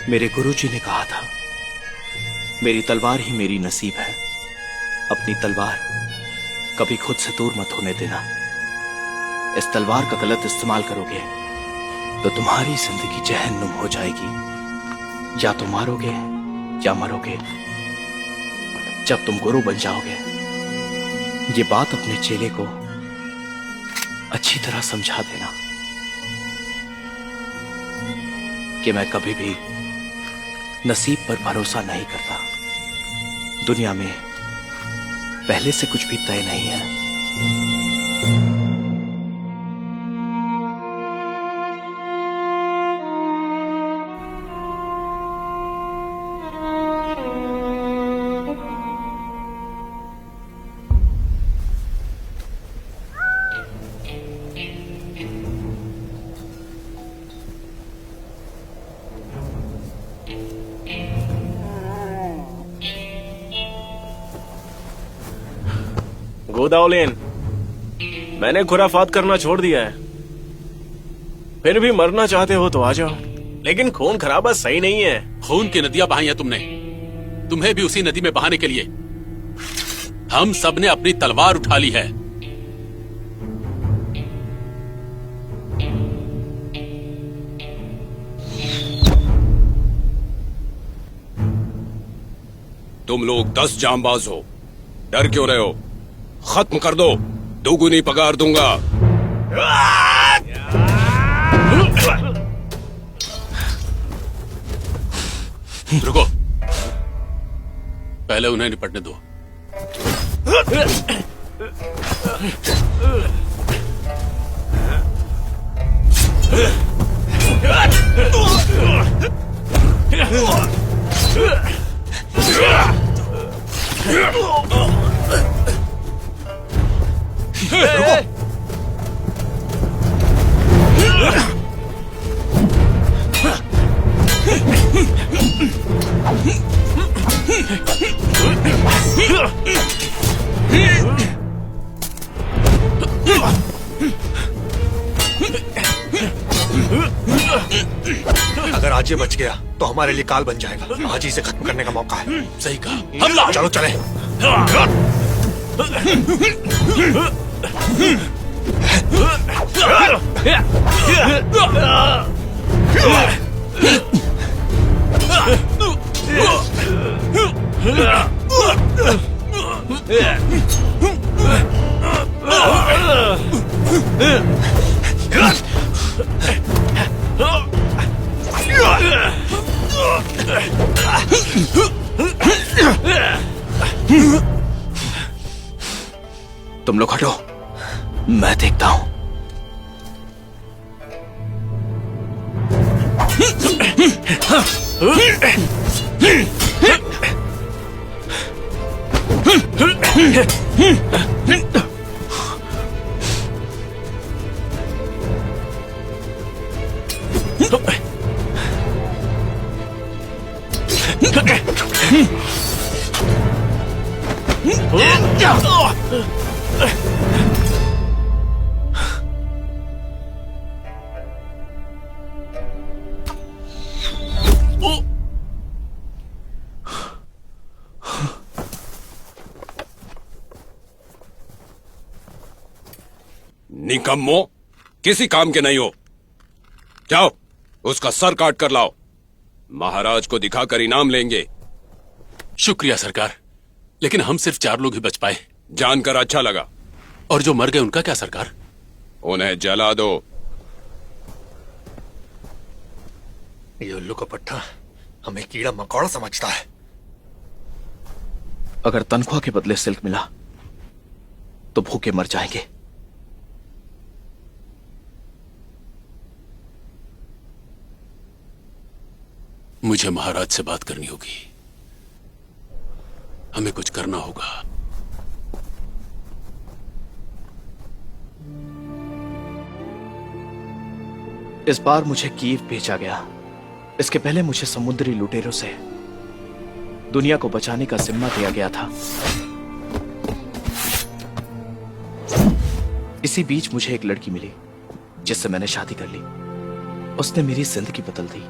मेरे गुरुजी ने कहा था, मेरी तलवार ही मेरी नसीब है। अपनी तलवार कभी खुद से दूर मत होने देना। इस तलवार का गलत इस्तेमाल करोगे तो तुम्हारी जिंदगी जहन्नुम हो जाएगी। या तो मारोगे या मरोगे। जब तुम गुरु बन जाओगे, ये बात अपने चेले को अच्छी तरह समझा देना कि मैं कभी भी नसीब पर भरोसा नहीं करता। दुनिया में पहले से कुछ भी तय नहीं है। गोदावलेन, मैंने खुराफात करना छोड़ दिया है। फिर भी मरना चाहते हो तो आ जाओ, लेकिन खून खराबा सही नहीं है। खून की नदियां बहाई हैं तुमने, तुम्हें भी उसी नदी में बहाने के लिए हम सब ने अपनी तलवार उठा ली है। तुम लोग 10 जांबाज हो, डर क्यों रहे हो? खत्म कर दो, दोगुनी पगार दूंगा। रुको, पहले उन्हें निपटने दो। अगर आज ये बच गया तो हमारे लिए काल बन जाएगा। आज ही से खत्म करने का मौका है। सही कहा, हमला! चलो चले। तुम लोग हटो, मैं देखता हूं। निकम्मो, किसी काम के नहीं हो। जाओ, उसका सर काट कर लाओ। महाराज को दिखाकर इनाम लेंगे। शुक्रिया सरकार, लेकिन हम सिर्फ 4 लोग ही बच पाए। जानकर अच्छा लगा। और जो मर गए उनका क्या सरकार? उन्हें जला दो। ये उल्लू का पट्टा हमें कीड़ा मकोड़ा समझता है। अगर तनख्वाह के बदले सिल्क मिला तो भूखे मर जाएंगे। मुझे महाराज से बात करनी होगी। हमें कुछ करना होगा। इस बार मुझे कीव भेजा गया। इसके पहले मुझे समुद्री लुटेरों से दुनिया को बचाने का जिम्मा दिया गया था। इसी बीच मुझे एक लड़की मिली जिससे मैंने शादी कर ली। उसने मेरी जिंदगी बदल दी।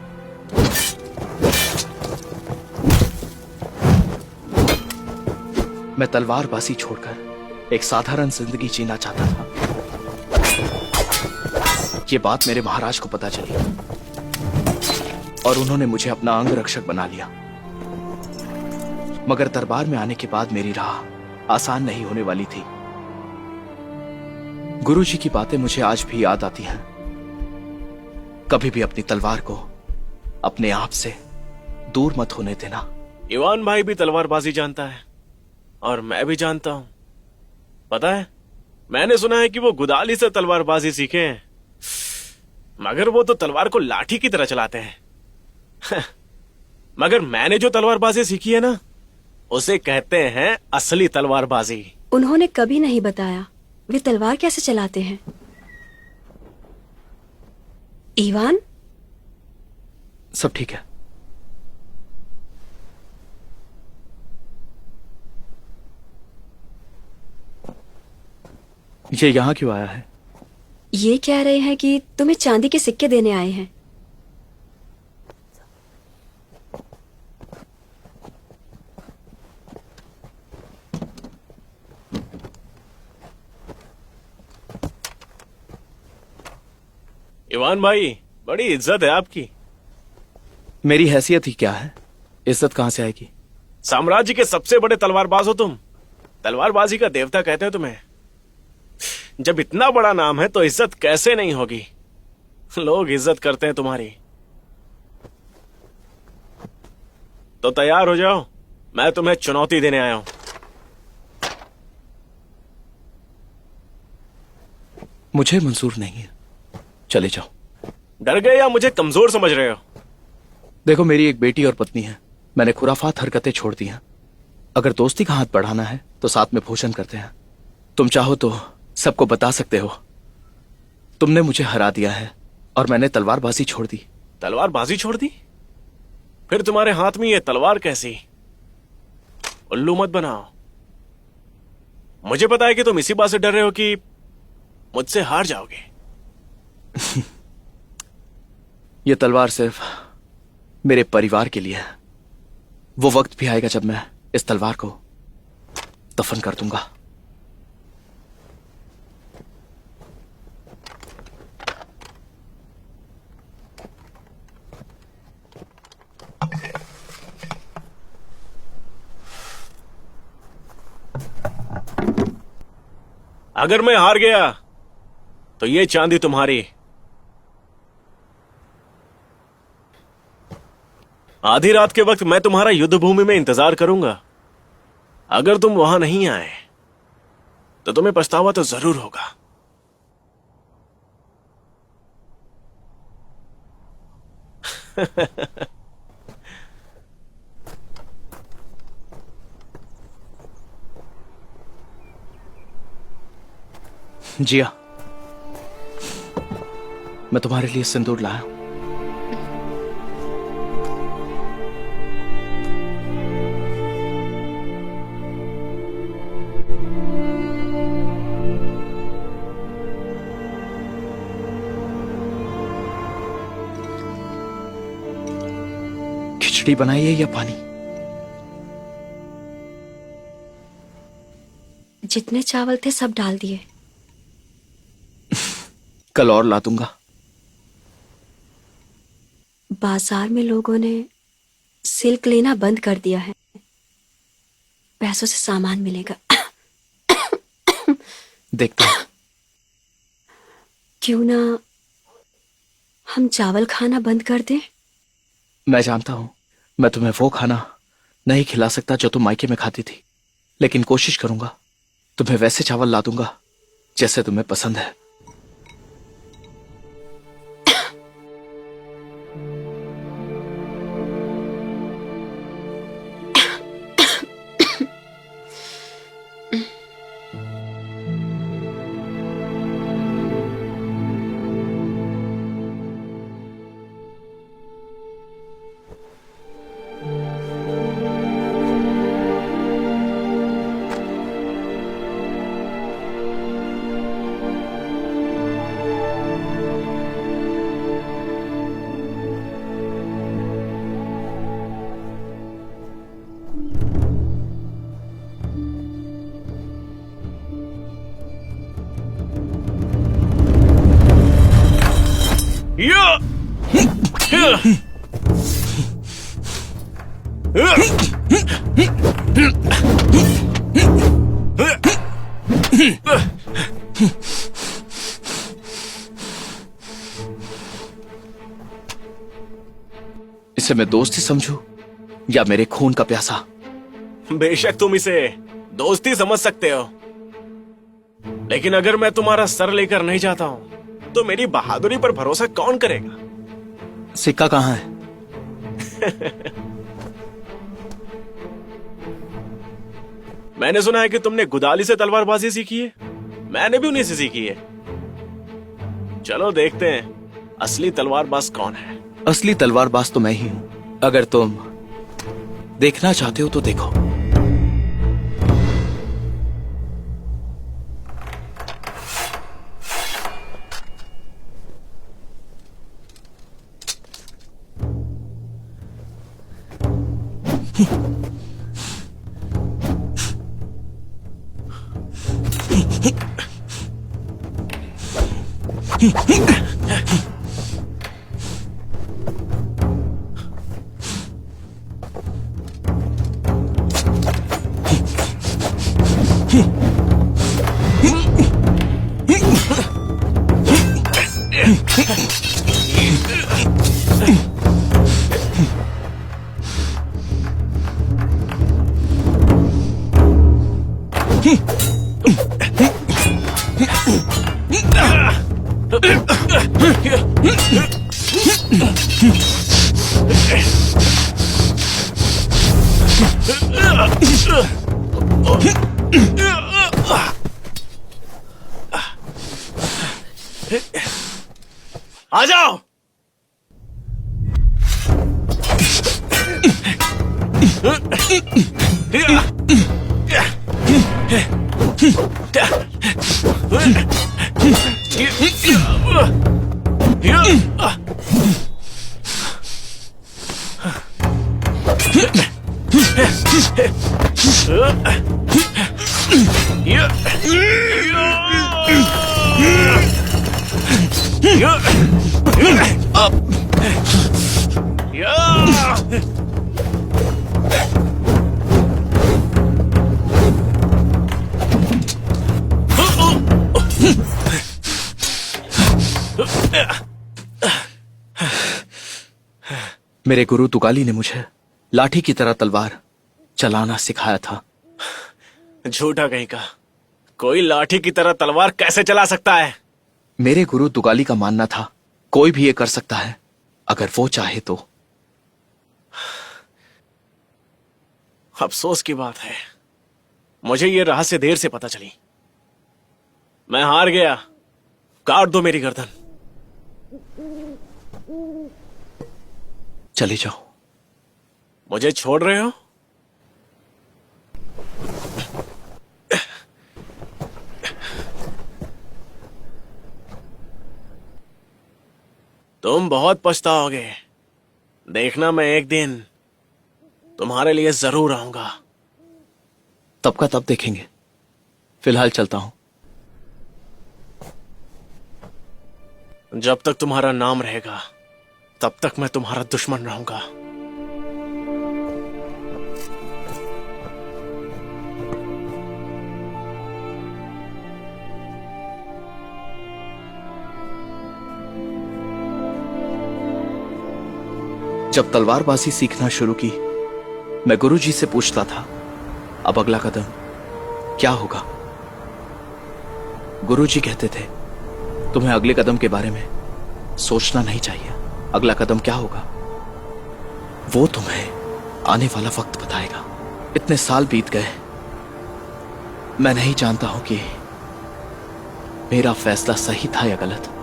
मैं तलवारबाजी छोड़कर एक साधारण जिंदगी जीना चाहता था। ये बात मेरे महाराज को पता चली और उन्होंने मुझे अपना अंग रक्षक बना लिया। मगर दरबार में आने के बाद मेरी राह आसान नहीं होने वाली थी। गुरुजी की बातें मुझे आज भी याद आती हैं। कभी भी अपनी तलवार को अपने आप से दूर मत होने देना। ईवान भाई भी तलवारबाजी जानता है और मैं भी जानता हूं। पता है, मैंने सुना है कि वो गुदाली से तलवारबाजी सीखे हैं, मगर वो तो तलवार को लाठी की तरह चलाते हैं। मगर मैंने जो तलवारबाजी सीखी है ना, उसे कहते हैं असली तलवारबाजी। उन्होंने कभी नहीं बताया वे तलवार कैसे चलाते हैं। ईवान, सब ठीक है। ये यहां क्यों आया है? ये कह रहे हैं कि तुम्हें चांदी के सिक्के देने आए हैं। ईवान भाई, बड़ी इज्जत है आपकी। मेरी हैसियत ही क्या है, इज्जत कहां से आएगी? साम्राज्य के सबसे बड़े तलवारबाज हो तुम। तलवारबाजी का देवता कहते हैं तुम्हें। जब इतना बड़ा नाम है तो इज्जत कैसे नहीं होगी। लोग इज्जत करते हैं तुम्हारी। तो तैयार हो जाओ, मैं तुम्हें चुनौती देने आया हूं। मुझे मंजूर नहीं है, चले जाओ। डर गए या मुझे कमजोर समझ रहे हो? देखो, मेरी एक बेटी और पत्नी है। मैंने खुराफात हरकतें छोड़ दी हैं। अगर दोस्ती का हाथ बढ़ाना है तो साथ में भोजन करते हैं। तुम चाहो तो सबको बता सकते हो तुमने मुझे हरा दिया है और मैंने तलवारबाजी छोड़ दी। तलवारबाजी छोड़ दी? फिर तुम्हारे हाथ में ये तलवार कैसी? उल्लू मत बनाओ। मुझे पता है कि तुम इसी बात से डर रहे हो कि मुझसे हार जाओगे। ये तलवार सिर्फ मेरे परिवार के लिए है। वो वक्त भी आएगा जब मैं इस तलवार को दफन कर दूंगा। अगर मैं हार गया तो ये चांदी तुम्हारी। आधी रात के वक्त मैं तुम्हारा युद्ध भूमि में इंतजार करूंगा। अगर तुम वहां नहीं आए तो तुम्हें पछतावा तो जरूर होगा। जिया, मैं तुम्हारे लिए सिंदूर लाया हूं। खिचड़ी बनाई है या पानी? जितने चावल थे सब डाल दिए। कल और ला दूंगा। बाजार में लोगों ने सिल्क लेना बंद कर दिया है। पैसों से सामान मिलेगा। देखते हैं। क्यों ना हम चावल खाना बंद कर दें? मैं जानता हूं मैं तुम्हें वो खाना नहीं खिला सकता जो तुम मायके में खाती थी, लेकिन कोशिश करूंगा। तुम्हें वैसे चावल ला दूंगा जैसे तुम्हें पसंद है। इसे मैं दोस्ती समझूं या मेरे खून का प्यासा? बेशक तुम इसे दोस्ती समझ सकते हो, लेकिन अगर मैं तुम्हारा सर लेकर नहीं जाता हूं तो मेरी बहादुरी पर भरोसा कौन करेगा? सिक्का कहां है? मैंने सुना है कि तुमने गुदाली से तलवारबाजी सीखी है। मैंने भी उन्हीं से सीखी है। चलो देखते हैं असली तलवारबाज कौन है। असली तलवारबाज तो मैं ही हूं। अगर तुम देखना चाहते हो तो देखो। आ जाओ। मेरे गुरु तुगाली ने मुझे लाठी की तरह तलवार चलाना सिखाया था। झूठा कहीं का। कोई लाठी की तरह तलवार कैसे चला सकता है? मेरे गुरु तुगाली का मानना था कोई भी ये कर सकता है अगर वो चाहे तो। अफसोस की बात है, मुझे ये रहस्य देर से पता चली। मैं हार गया। काट दो मेरी गर्दन। चले जाओ। मुझे छोड़ रहे हो? तुम बहुत पछताओगे। देखना, मैं एक दिन तुम्हारे लिए जरूर आऊंगा। तब का तब देखेंगे। फिलहाल चलता हूं। जब तक तुम्हारा नाम रहेगा तब तक मैं तुम्हारा दुश्मन रहूंगा। जब तलवारबाजी सीखना शुरू की, मैं गुरुजी से पूछता था, अब अगला कदम क्या होगा? गुरुजी कहते थे, तुम्हें अगले कदम के बारे में सोचना नहीं चाहिए। अगला कदम क्या होगा वो तुम्हें आने वाला वक्त बताएगा। इतने साल बीत गए, मैं नहीं जानता हूं कि मेरा फैसला सही था या गलत।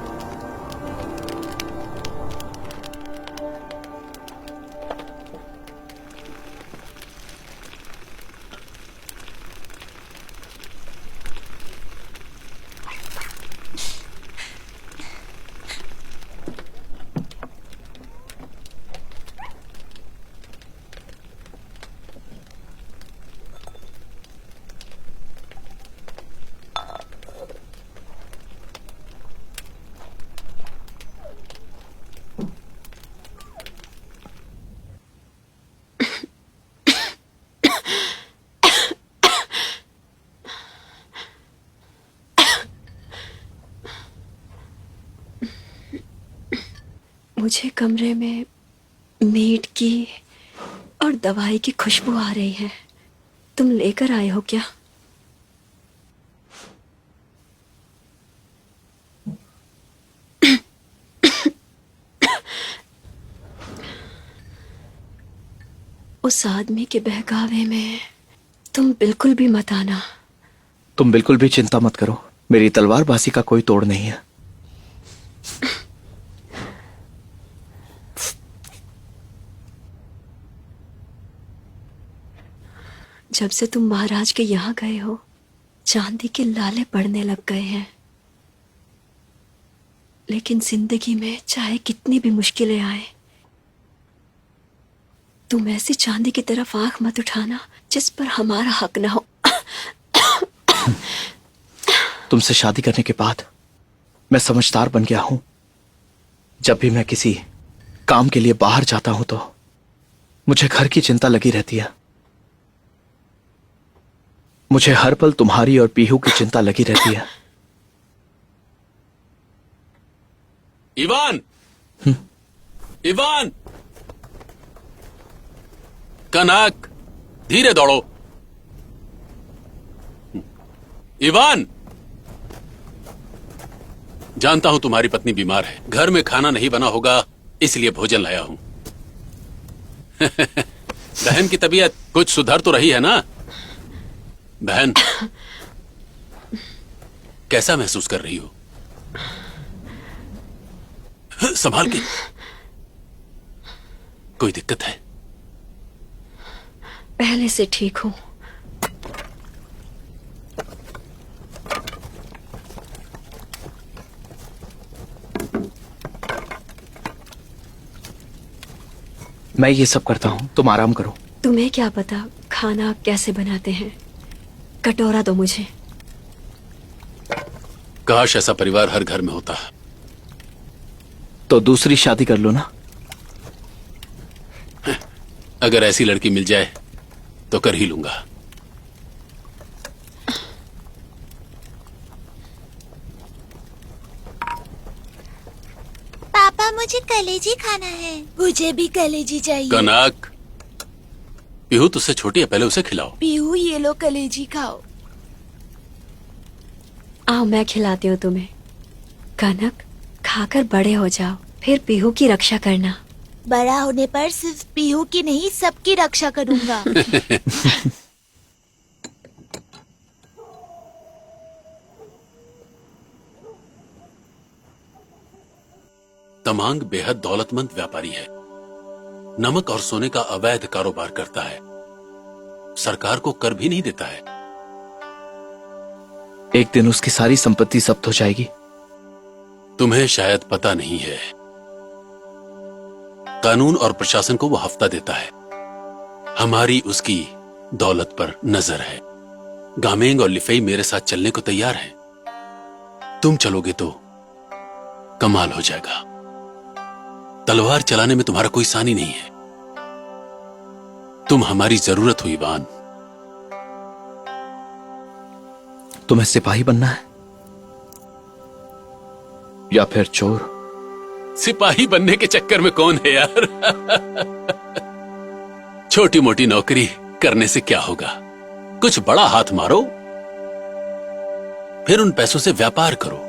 मुझे कमरे में मीट की और दवाई की खुशबू आ रही है। तुम लेकर आए हो क्या? उस आदमी के बहकावे में तुम बिल्कुल भी मत आना। तुम बिल्कुल भी चिंता मत करो, मेरी तलवारबाजी का कोई तोड़ नहीं है। जब से तुम महाराज के यहाँ गए हो, चांदी के लाले पड़ने लग गए हैं। लेकिन जिंदगी में चाहे कितनी भी मुश्किलें आए, तुम ऐसी चांदी की तरफ आंख मत उठाना जिस पर हमारा हक ना हो। तुमसे शादी करने के बाद मैं समझदार बन गया हूं। जब भी मैं किसी काम के लिए बाहर जाता हूं तो मुझे घर की चिंता लगी रहती है। मुझे हर पल तुम्हारी और पीहू की चिंता लगी रहती है। इवान, इवान, कनक, धीरे दौड़ो। इवान, जानता हूं तुम्हारी पत्नी बीमार है, घर में खाना नहीं बना होगा, इसलिए भोजन लाया हूं। बहन की तबीयत कुछ सुधर तो रही है ना? बहन, कैसा महसूस कर रही हो? संभाल के। कोई दिक्कत है? पहले से ठीक हूं। मैं ये सब करता हूं, तुम आराम करो। तुम्हें क्या पता खाना कैसे बनाते हैं? कटोरा दो मुझे। काश ऐसा परिवार हर घर में होता। तो दूसरी शादी कर लो ना। अगर ऐसी लड़की मिल जाए तो कर ही लूंगा। पापा, मुझे कलेजी खाना है। मुझे भी कलेजी चाहिए। कनक, पीहू तुझसे छोटी है, पहले उसे खिलाओ। पीहू, ये लो कलेजी खाओ। आओ मैं खिलाती हूँ तुम्हें। कनक, खाकर बड़े हो जाओ, फिर पीहू की रक्षा करना। बड़ा होने पर सिर्फ पीहू की नहीं, सबकी रक्षा करूंगा। तमांग बेहद दौलतमंद व्यापारी है। नमक और सोने का अवैध कारोबार करता है, सरकार को कर भी नहीं देता है। एक दिन उसकी सारी संपत्ति जब्त हो जाएगी। तुम्हें शायद पता नहीं है, कानून और प्रशासन को वो हफ्ता देता है। हमारी उसकी दौलत पर नजर है। गामेंग और लिफेई मेरे साथ चलने को तैयार हैं। तुम चलोगे तो कमाल हो जाएगा। तलवार चलाने में तुम्हारा कोई सानी नहीं है। तुम हमारी जरूरत हो इवान। तुम्हें सिपाही बनना है या फिर चोर? सिपाही बनने के चक्कर में कौन है यार। छोटी मोटी नौकरी करने से क्या होगा, कुछ बड़ा हाथ मारो, फिर उन पैसों से व्यापार करो।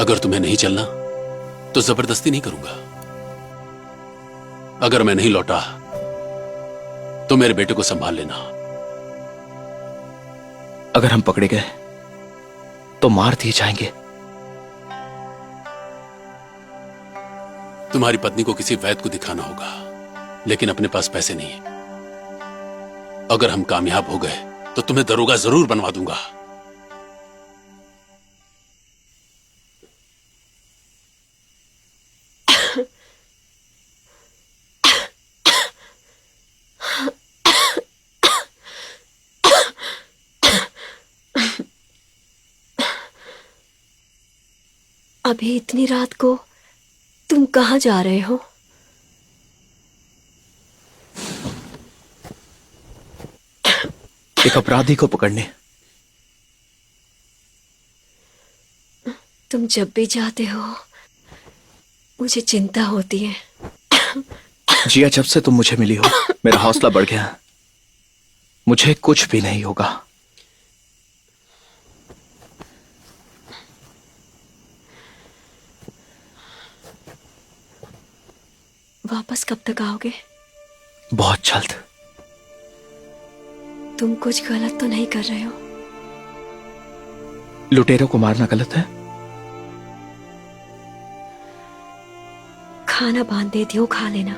अगर तुम्हें नहीं चलना तो जबरदस्ती नहीं करूंगा। अगर मैं नहीं लौटा तो मेरे बेटे को संभाल लेना। अगर हम पकड़े गए तो मार दिए जाएंगे। तुम्हारी पत्नी को किसी वैद्य को दिखाना होगा, लेकिन अपने पास पैसे नहीं है। अगर हम कामयाब हो गए तो तुम्हें दरोगा जरूर बनवा दूंगा। अभी इतनी रात को तुम कहां जा रहे हो? एक अपराधी को पकड़ने। तुम जब भी जाते हो मुझे चिंता होती है। जिया, जब से तुम मुझे मिली हो मेरा हौसला बढ़ गया। मुझे कुछ भी नहीं होगा। वापस कब तक आओगे? बहुत जल्द। तुम कुछ गलत तो नहीं कर रहे हो? लुटेरों को मारना गलत है? खाना बांध देती हूँ, खा लेना।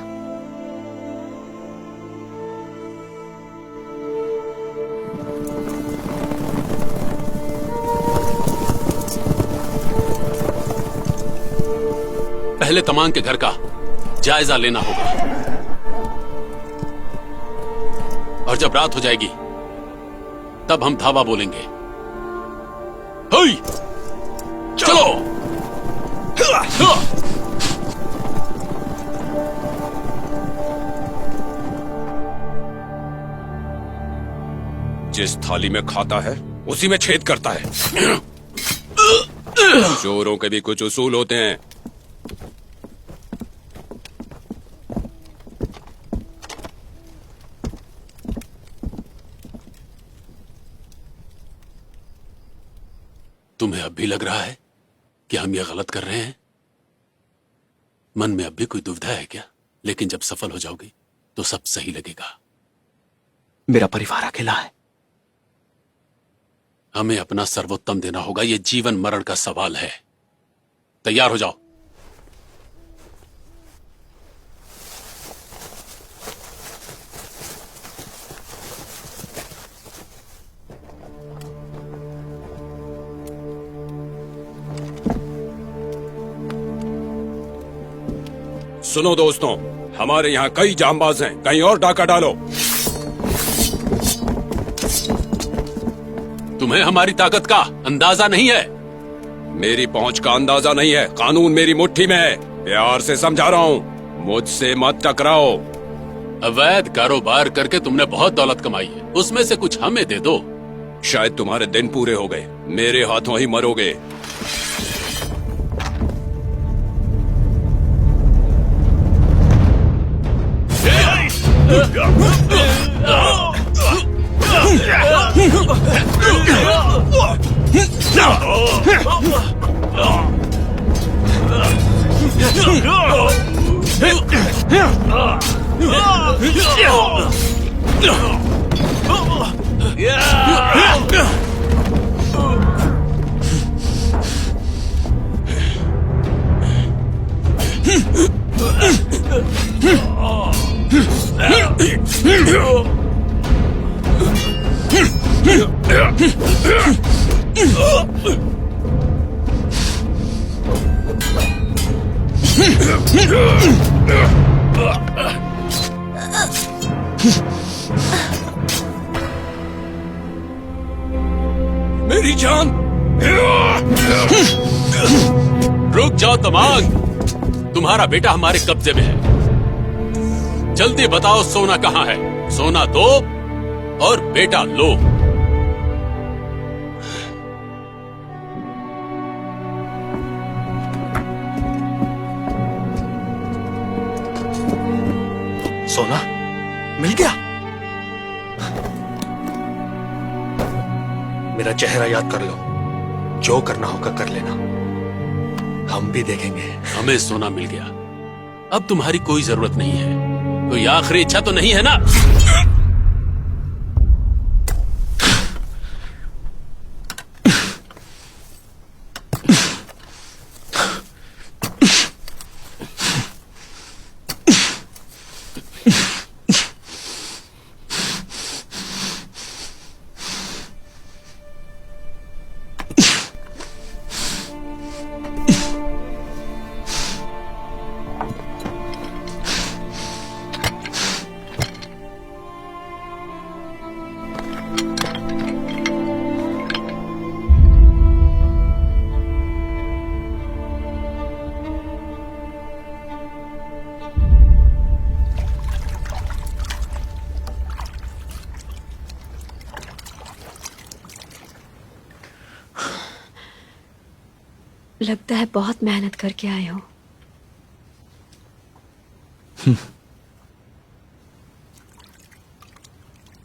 पहले तमांग के घर का जायजा लेना होगा, और जब रात हो जाएगी तब हम धावा बोलेंगे। हेय! चलो! जिस थाली में खाता है उसी में छेद करता है। चोरों के भी कुछ उसूल होते हैं। तुम्हें अब भी लग रहा है कि हम ये गलत कर रहे हैं? मन में अब भी कोई दुविधा है क्या? लेकिन जब सफल हो जाओगी तो सब सही लगेगा। मेरा परिवार अकेला है। हमें अपना सर्वोत्तम देना होगा। यह जीवन मरण का सवाल है। तैयार हो जाओ। सुनो दोस्तों, हमारे यहाँ कई जांबाज हैं, कहीं और डाका डालो। तुम्हें हमारी ताकत का अंदाजा नहीं है। मेरी पहुंच का अंदाजा नहीं है। कानून मेरी मुट्ठी में है। प्यार से समझा रहा हूँ, मुझसे मत टकराओ। अवैध कारोबार करके तुमने बहुत दौलत कमाई है, उसमें से कुछ हमें दे दो। शायद तुम्हारे दिन पूरे हो गए, मेरे हाथों ही मरोगे। मेरी जान! रुक जाओ तमांग, तुम्हारा बेटा हमारे कब्जे में है। जल्दी बताओ सोना कहाँ है? सोना दो और बेटा लो। सोना मिल गया? मेरा चेहरा याद कर लो, जो करना होगा कर लेना, हम भी देखेंगे। हमें सोना मिल गया, अब तुम्हारी कोई जरूरत नहीं है। कोई आखिरी इच्छा तो नहीं है ना? लगता है बहुत मेहनत करके आए हो।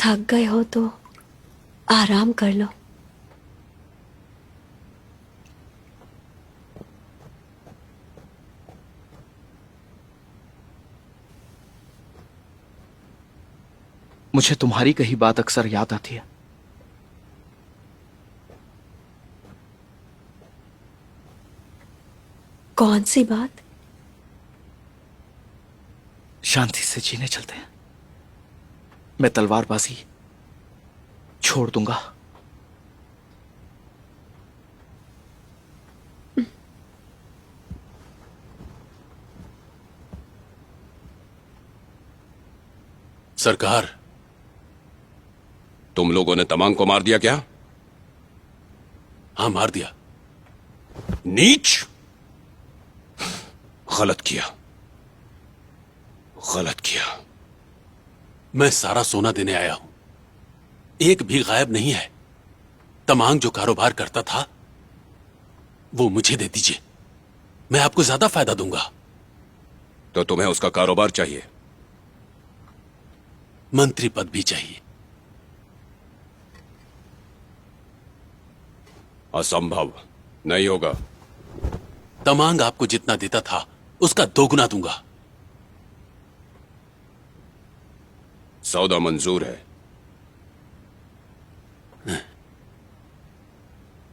थक गए हो तो आराम कर लो। मुझे तुम्हारी कही बात अक्सर याद आती है। कौन सी बात? शांति से जीने चलते हैं। मैं तलवारबाजी छोड़ दूंगा। सरकार, तुम लोगों ने तमांग को मार दिया क्या? हाँ, मार दिया। नीच! गलत किया, गलत किया। मैं सारा सोना देने आया हूं, एक भी गायब नहीं है। तमांग जो कारोबार करता था वो मुझे दे दीजिए, मैं आपको ज्यादा फायदा दूंगा। तो तुम्हें उसका कारोबार चाहिए? मंत्री पद भी चाहिए। असंभव, नहीं होगा। तमांग आपको जितना देता था उसका दोगुना दूंगा। सौदा मंजूर है।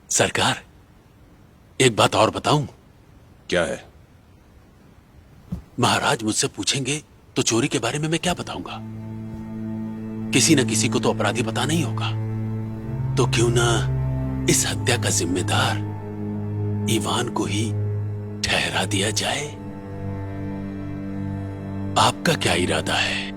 सरकार, एक बात और बताऊं? क्या है? महाराज मुझसे पूछेंगे तो चोरी के बारे में मैं क्या बताऊंगा? किसी न किसी को तो अपराधी बताना ही होगा। तो क्यों ना इस हत्या का जिम्मेदार इवान को ही ठहरा दिया जाए? आपका क्या इरादा है?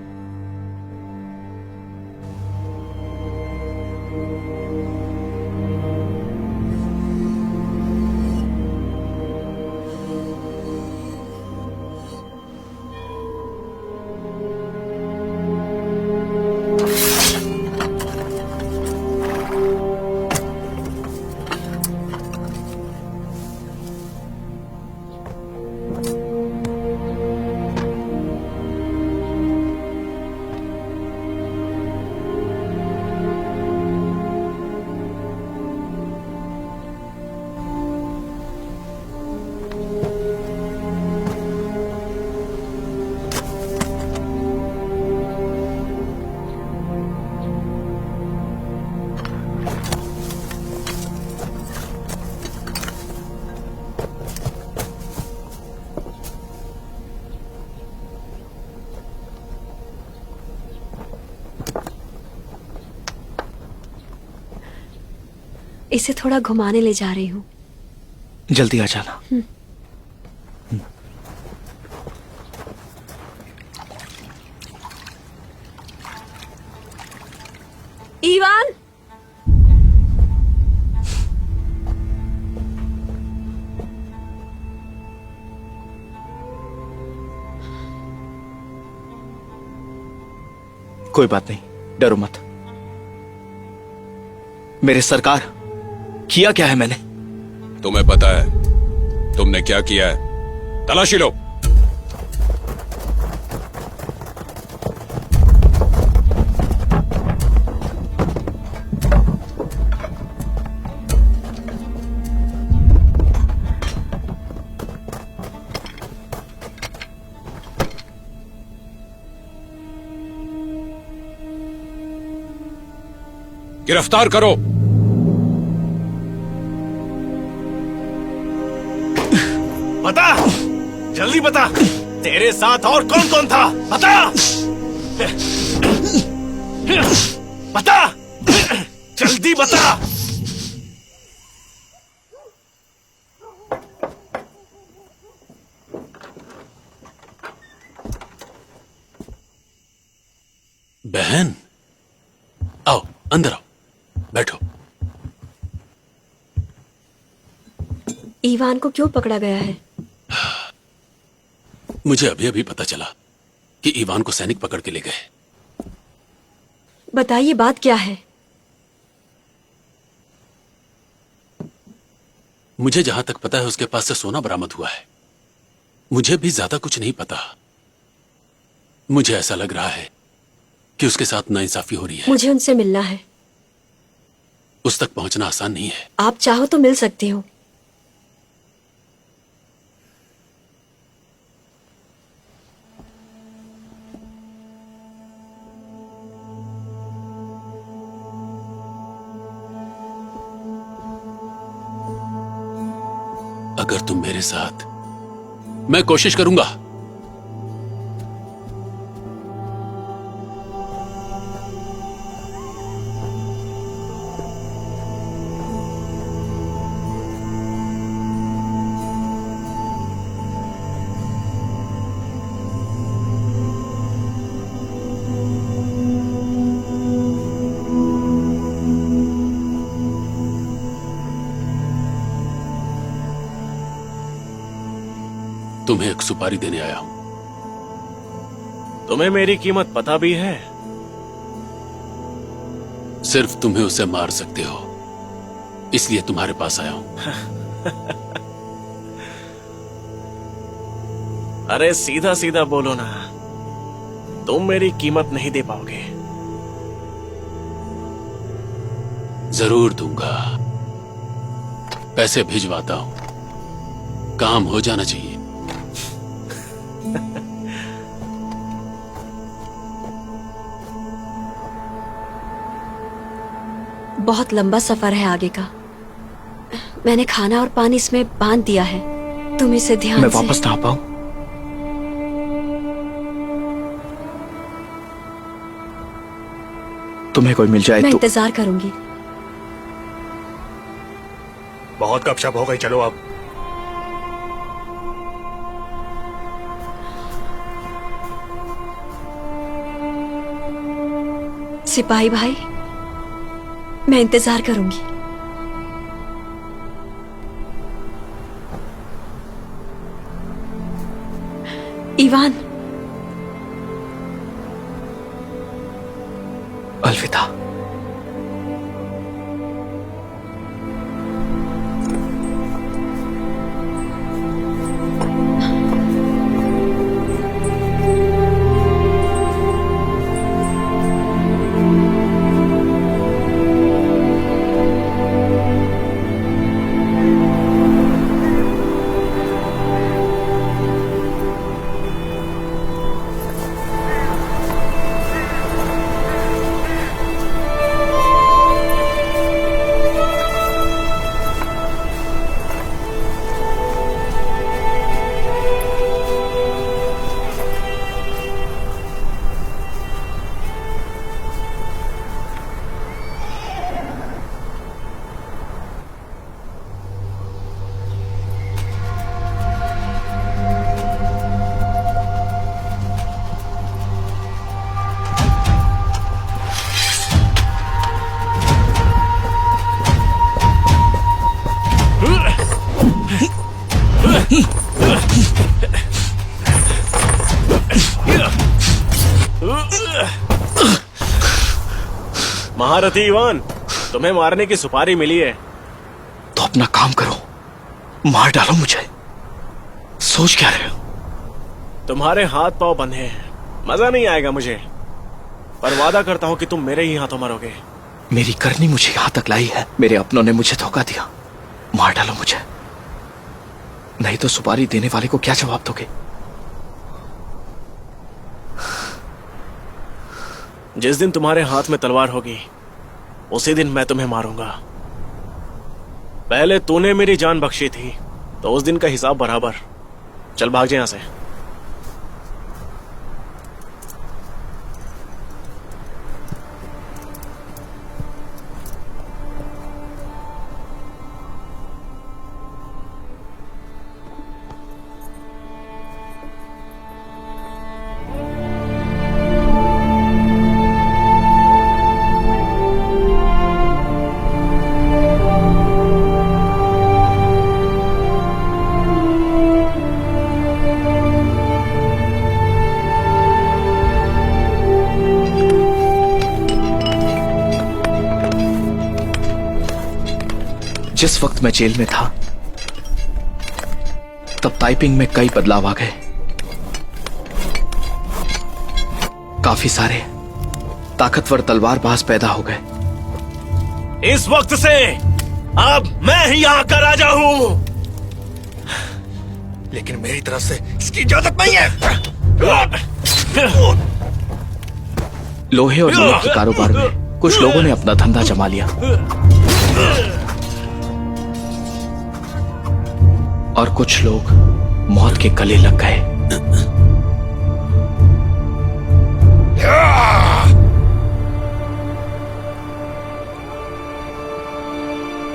इसे थोड़ा घुमाने ले जा रही हूँ। जल्दी आ जाना। ईवान! कोई बात नहीं, डरो मत। मेरे सरकार, किया क्या है मैंने? तुम्हें पता है तुमने क्या किया है? तलाशी लो। गिरफ्तार करो। बता, जल्दी बता, तेरे साथ और कौन कौन था? बता, बता, जल्दी बता। बहन, आओ अंदर आओ, बैठो। ईवान को क्यों पकड़ा गया है? मुझे अभी अभी पता चला कि ईवान को सैनिक पकड़ के ले गए। बताइए, बात क्या है? मुझे जहां तक पता है उसके पास से सोना बरामद हुआ है। मुझे भी ज्यादा कुछ नहीं पता। मुझे ऐसा लग रहा है कि उसके साथ नाइंसाफी हो रही है। मुझे उनसे मिलना है। उस तक पहुंचना आसान नहीं है। आप चाहो तो मिल सकती हो। अगर तुम मेरे साथ, मैं कोशिश करूंगा। तुम्हें एक सुपारी देने आया हूं। तुम्हें मेरी कीमत पता भी है? सिर्फ तुम्हें उसे मार सकते हो, इसलिए तुम्हारे पास आया हूं। अरे सीधा सीधा बोलो ना, तुम मेरी कीमत नहीं दे पाओगे। जरूर दूंगा। पैसे भिजवाता हूं, काम हो जाना चाहिए। बहुत लंबा सफर है आगे का। मैंने खाना और पानी इसमें बांध दिया है। तुम इसे ध्यान मैं से। वापस ना आ पाऊं? तुम्हें कोई मिल जाए मैं तो। इंतजार करूंगी। बहुत गपशप हो गई, चलो अब। सिपाही भाई, मैं इंतजार करूंगी। इवान, अलविदा। महारथी इवान, तुम्हें मारने की सुपारी मिली है। तो अपना काम करो, मार डालो मुझे। सोच क्या रहे हो? तुम्हारे हाथ पांव बंधे हैं, मजा नहीं आएगा मुझे, पर वादा करता हूं कि तुम मेरे ही हाथों मरोगे। मेरी करनी मुझे यहां तक लाई है। मेरे अपनों ने मुझे धोखा दिया। मार डालो मुझे, नहीं तो सुपारी देने वाले को क्या जवाब दोगे? जिस दिन तुम्हारे हाथ में तलवार होगी उसी दिन मैं तुम्हें मारूंगा। पहले तूने मेरी जान बख्शी थी, तो उस दिन का हिसाब बराबर। चल भाग जा यहां से। जिस वक्त मैं जेल में था तब टाइपिंग में कई बदलाव आ गए। काफी सारे ताकतवर तलवारबाज पैदा हो गए। इस वक्त से अब मैं ही यहाँ का राजा हूँ। लेकिन मेरी तरफ से इसकी इजाजत नहीं है। लोहे और नमक के कारोबार में कुछ लोगों ने अपना धंधा जमा लिया और कुछ लोग मौत के गले लग गए।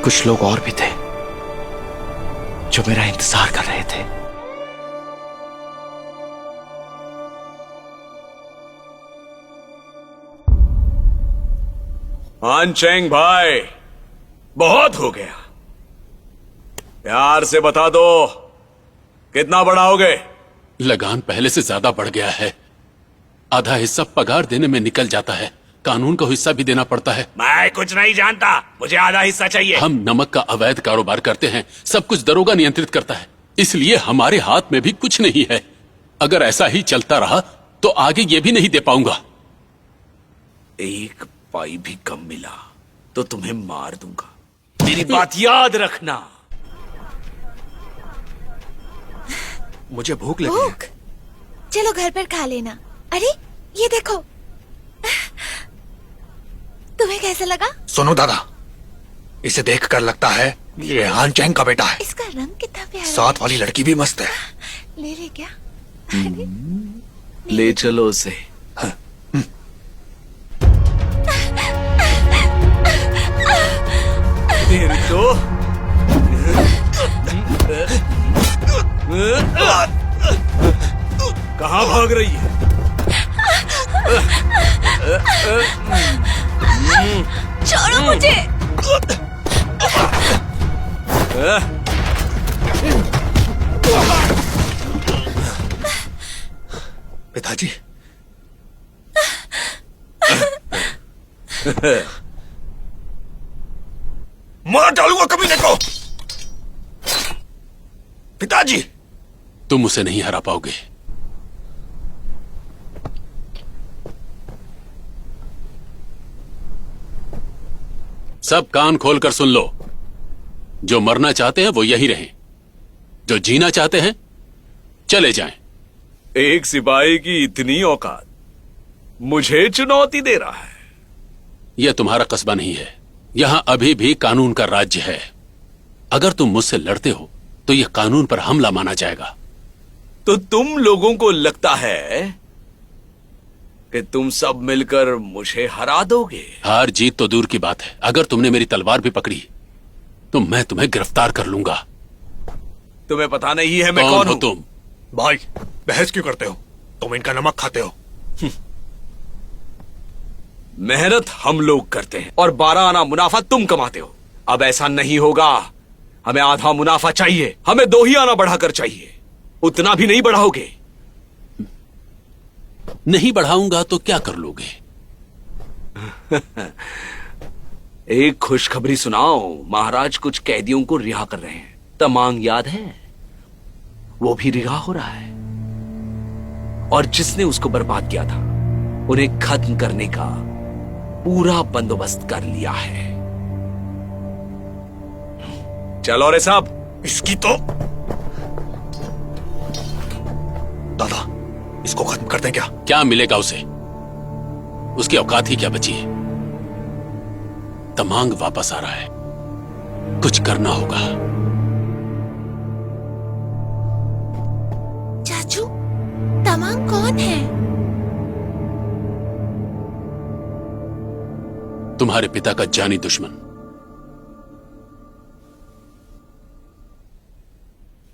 कुछ लोग और भी थे जो मेरा इंतजार कर रहे थे। हान चेंग भाई, बहुत हो गया। प्यार से बता दो, कितना बढ़ाओगे? लगान पहले से ज्यादा बढ़ गया है। आधा हिस्सा पगार देने में निकल जाता है, कानून को हिस्सा भी देना पड़ता है। मैं कुछ नहीं जानता, मुझे आधा हिस्सा चाहिए। हम नमक का अवैध कारोबार करते हैं, सब कुछ दरोगा नियंत्रित करता है, इसलिए हमारे हाथ में भी कुछ नहीं है। अगर ऐसा ही चलता रहा तो आगे ये भी नहीं दे पाऊंगा। एक पाई भी कम मिला तो तुम्हें मार दूंगा, मेरी बात याद रखना। मुझे भूख लगी है। भूख? चलो घर पर खा लेना। अरे ये देखो, तुम्हें कैसा लगा? सुनो दादा, इसे देखकर लगता है ये हान चैंग का बेटा है। इसका रंग कितना प्यारा साथ वाली लड़की भी मस्त है। है। ले ले क्या? अरे, ले चलो उसे। तेरी तो कहाँ भाग रही है? छोड़ो मुझे। पिताजी, मार डालूंगा कमीने को। पिताजी, तुम उसे नहीं हरा पाओगे। सब कान खोलकर सुन लो, जो मरना चाहते हैं वो यही रहें, जो जीना चाहते हैं चले जाएं। एक सिपाही की इतनी औकात मुझे चुनौती दे रहा है। यह तुम्हारा कस्बा नहीं है, यहां अभी भी कानून का राज्य है। अगर तुम मुझसे लड़ते हो तो यह कानून पर हमला माना जाएगा। तो तुम लोगों को लगता है कि तुम सब मिलकर मुझे हरा दोगे? हार जीत तो दूर की बात है, अगर तुमने मेरी तलवार भी पकड़ी तो मैं तुम्हें गिरफ्तार कर लूंगा। तुम्हें पता नहीं है मैं कौन कौन हो हूं? तुम? भाई बहस क्यों करते हो? तुम इनका नमक खाते हो। मेहनत हम लोग करते हैं और 12 आना मुनाफा तुम कमाते हो। अब ऐसा नहीं होगा, हमें आधा मुनाफा चाहिए, हमें 2 ही आना बढ़ाकर चाहिए। उतना भी नहीं बढ़ाओगे? नहीं बढ़ाऊंगा तो क्या कर लोगे? एक खुशखबरी सुनाओ, महाराज कुछ कैदियों को रिहा कर रहे हैं। तमांग याद है? वो भी रिहा हो रहा है और जिसने उसको बर्बाद किया था उन्हें खत्म करने का पूरा बंदोबस्त कर लिया है। चलो रे साहब, इसकी तो दादा, इसको खत्म कर दें क्या? क्या मिलेगा उसे? उसकी औकात ही क्या बची है? तमांग वापस आ रहा है, कुछ करना होगा। चाचू, तमांग कौन है? तुम्हारे पिता का जानी दुश्मन।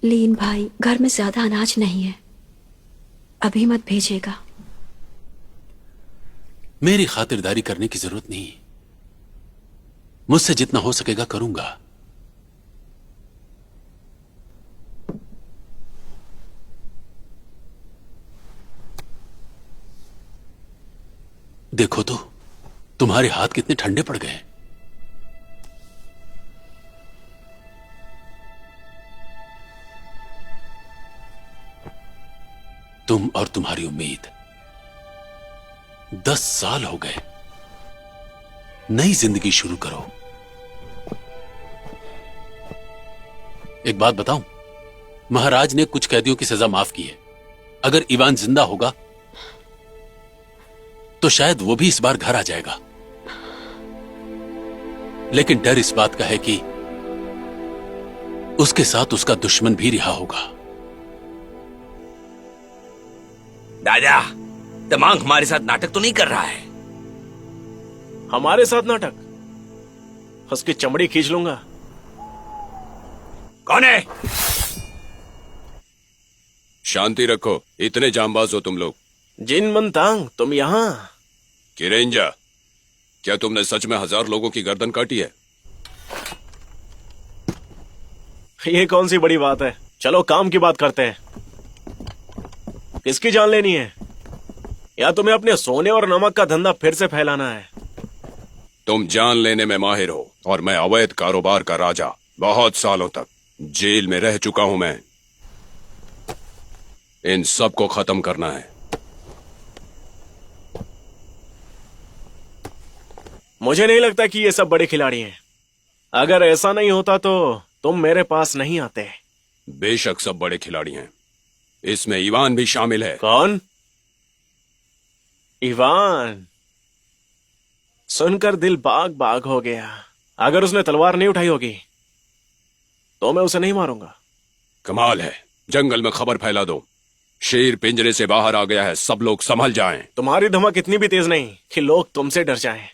लीन भाई, घर में ज्यादा अनाज नहीं है, अभी मत भेजेगा। मेरी खातिरदारी करने की जरूरत नहीं, मुझसे जितना हो सकेगा करूंगा। देखो तो, तुम्हारे हाथ कितने ठंडे पड़ गए। तुम और तुम्हारी उम्मीद। 10 साल हो गए, नई जिंदगी शुरू करो। एक बात बताऊं, महाराज ने कुछ कैदियों की सजा माफ की है। अगर इवान जिंदा होगा तो शायद वो भी इस बार घर आ जाएगा, लेकिन डर इस बात का है कि उसके साथ उसका दुश्मन भी रिहा होगा। दादा, दिमाग हमारे साथ नाटक तो नहीं कर रहा है? हमारे साथ नाटक? उसकी चमड़ी खींच लूंगा। कौन है? शांति रखो, इतने जांबाज हो तुम लोग। जिन मंतांग, तुम यहां? किरेंजा, क्या तुमने सच में 1000 लोगों की गर्दन काटी है? ये कौन सी बड़ी बात है? चलो काम की बात करते हैं। किसकी जान लेनी है? या तुम्हें अपने सोने और नमक का धंधा फिर से फैलाना है? तुम जान लेने में माहिर हो और मैं अवैध कारोबार का राजा। बहुत सालों तक जेल में रह चुका हूं मैं। इन सब को खत्म करना है। मुझे नहीं लगता कि ये सब बड़े खिलाड़ी हैं। अगर ऐसा नहीं होता तो तुम मेरे पास नहीं आते। बेशक सब बड़े खिलाड़ी हैं, इसमें ईवान भी शामिल है। कौन? ईवान? सुनकर दिल बाग बाग हो गया। अगर उसने तलवार नहीं उठाई होगी तो मैं उसे नहीं मारूंगा। कमाल है, जंगल में खबर फैला दो, शेर पिंजरे से बाहर आ गया है, सब लोग संभल जाएं। तुम्हारी धमक इतनी भी तेज नहीं कि लोग तुमसे डर जाएं।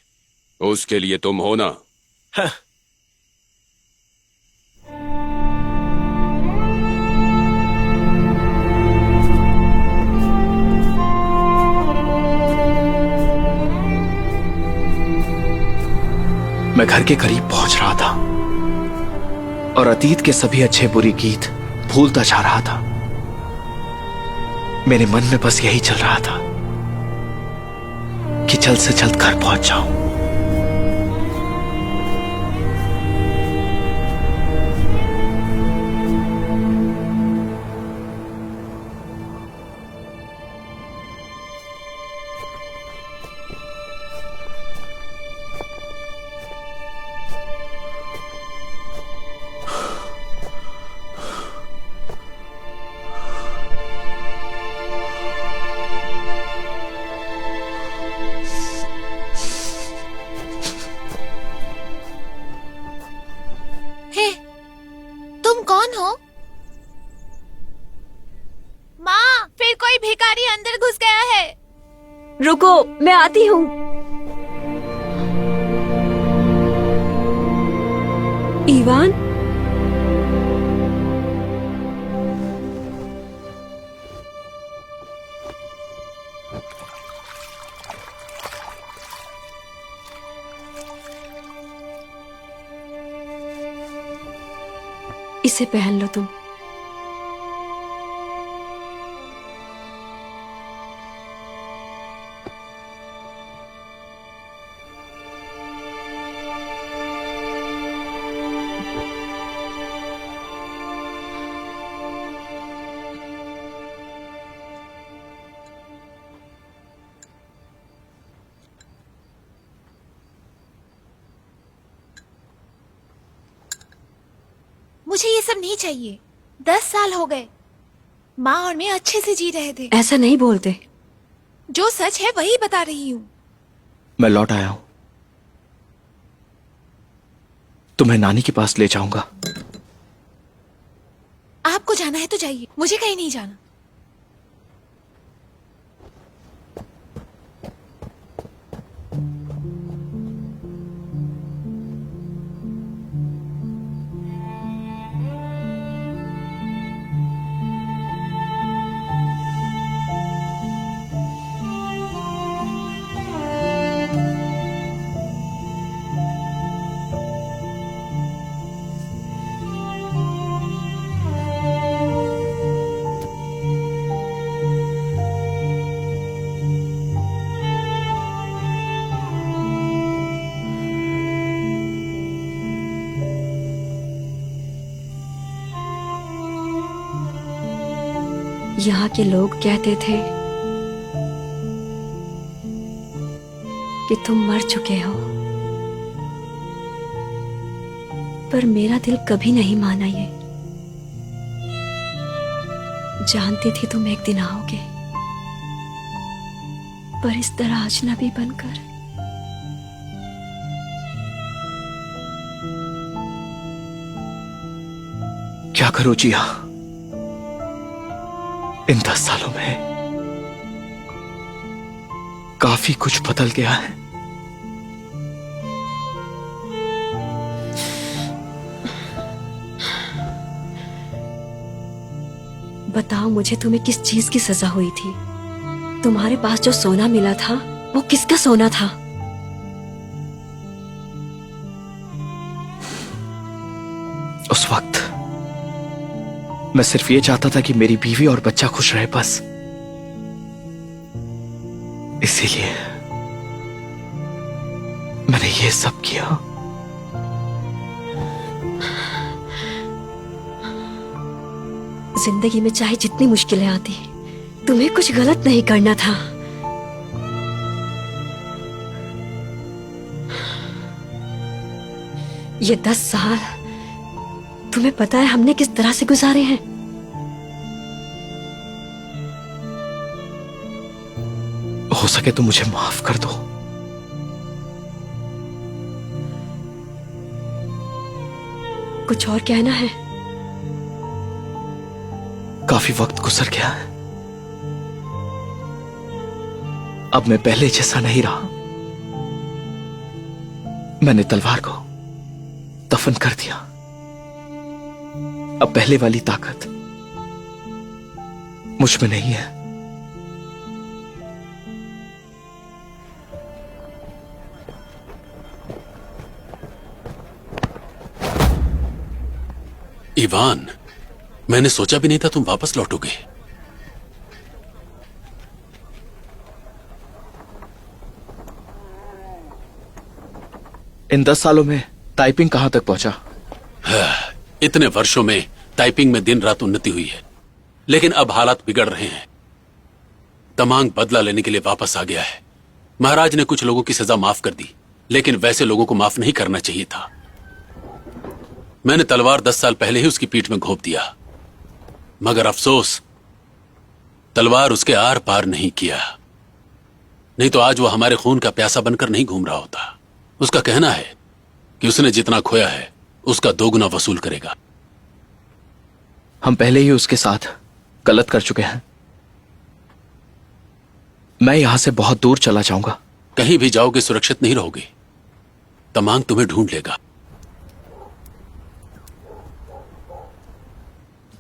उसके लिए तुम हो ना। हाँ। मैं घर के करीब पहुंच रहा था और अतीत के सभी अच्छे बुरे गीत भूलता जा रहा था। मेरे मन में बस यही चल रहा था कि जल्द से जल्द घर पहुंच जाऊं। हे, तुम कौन हो? माँ, फिर कोई भिखारी अंदर घुस गया है। रुको, मैं आती हूँ। ईवान? इसे पहन लो तुम। मुझे ये सब नहीं चाहिए। 10 साल हो गए, माँ और मैं अच्छे से जी रहे थे। ऐसा नहीं बोलते। जो सच है वही बता रही हूँ। मैं लौट आया हूं, तुम्हें नानी के पास ले जाऊंगा। आपको जाना है तो जाइए, मुझे कहीं नहीं जाना। यहाँ के लोग कहते थे कि तुम मर चुके हो, पर मेरा दिल कभी नहीं माना ये। जानती थी तुम एक दिन आओगे, पर इस तरह अजनबी बनकर। क्या करूं जिया, इन 10 सालों में काफी कुछ बदल गया है। बताओ मुझे, तुम्हें किस चीज की सजा हुई थी? तुम्हारे पास जो सोना मिला था वो किसका सोना था? उस वक्त मैं सिर्फ ये चाहता था कि मेरी बीवी और बच्चा खुश रहे, बस। इसीलिए मैंने ये सब किया। जिंदगी में चाहे जितनी मुश्किलें आती, तुम्हें कुछ गलत नहीं करना था। ये 10 साल तुम्हें पता है हमने किस तरह से गुजारे हैं? हो सके तो मुझे माफ कर दो। कुछ और कहना है? काफी वक्त गुजर गया है, अब मैं पहले जैसा नहीं रहा। मैंने तलवार को दफन कर दिया। अब पहले वाली ताकत मुझ में नहीं है। इवान, मैंने सोचा भी नहीं था तुम वापस लौटोगे। इन 10 सालों में टाइपिंग कहां तक पहुंचा? इतने वर्षों में टाइपिंग में दिन रात उन्नति हुई है, लेकिन अब हालात बिगड़ रहे हैं। तमांग बदला लेने के लिए वापस आ गया है। महाराज ने कुछ लोगों की सजा माफ कर दी, लेकिन वैसे लोगों को माफ नहीं करना चाहिए था। मैंने तलवार 10 साल पहले ही उसकी पीठ में घोंप दिया, मगर अफसोस तलवार उसके आर पार नहीं किया। नहीं तो आज वो हमारे खून का प्यासा बनकर नहीं घूम रहा होता। उसका कहना है कि उसने जितना खोया है उसका दोगुना वसूल करेगा। हम पहले ही उसके साथ गलत कर चुके हैं। मैं यहां से बहुत दूर चला जाऊंगा। कहीं भी जाओगे सुरक्षित नहीं रहोगे। तमांग तुम्हें ढूंढ लेगा।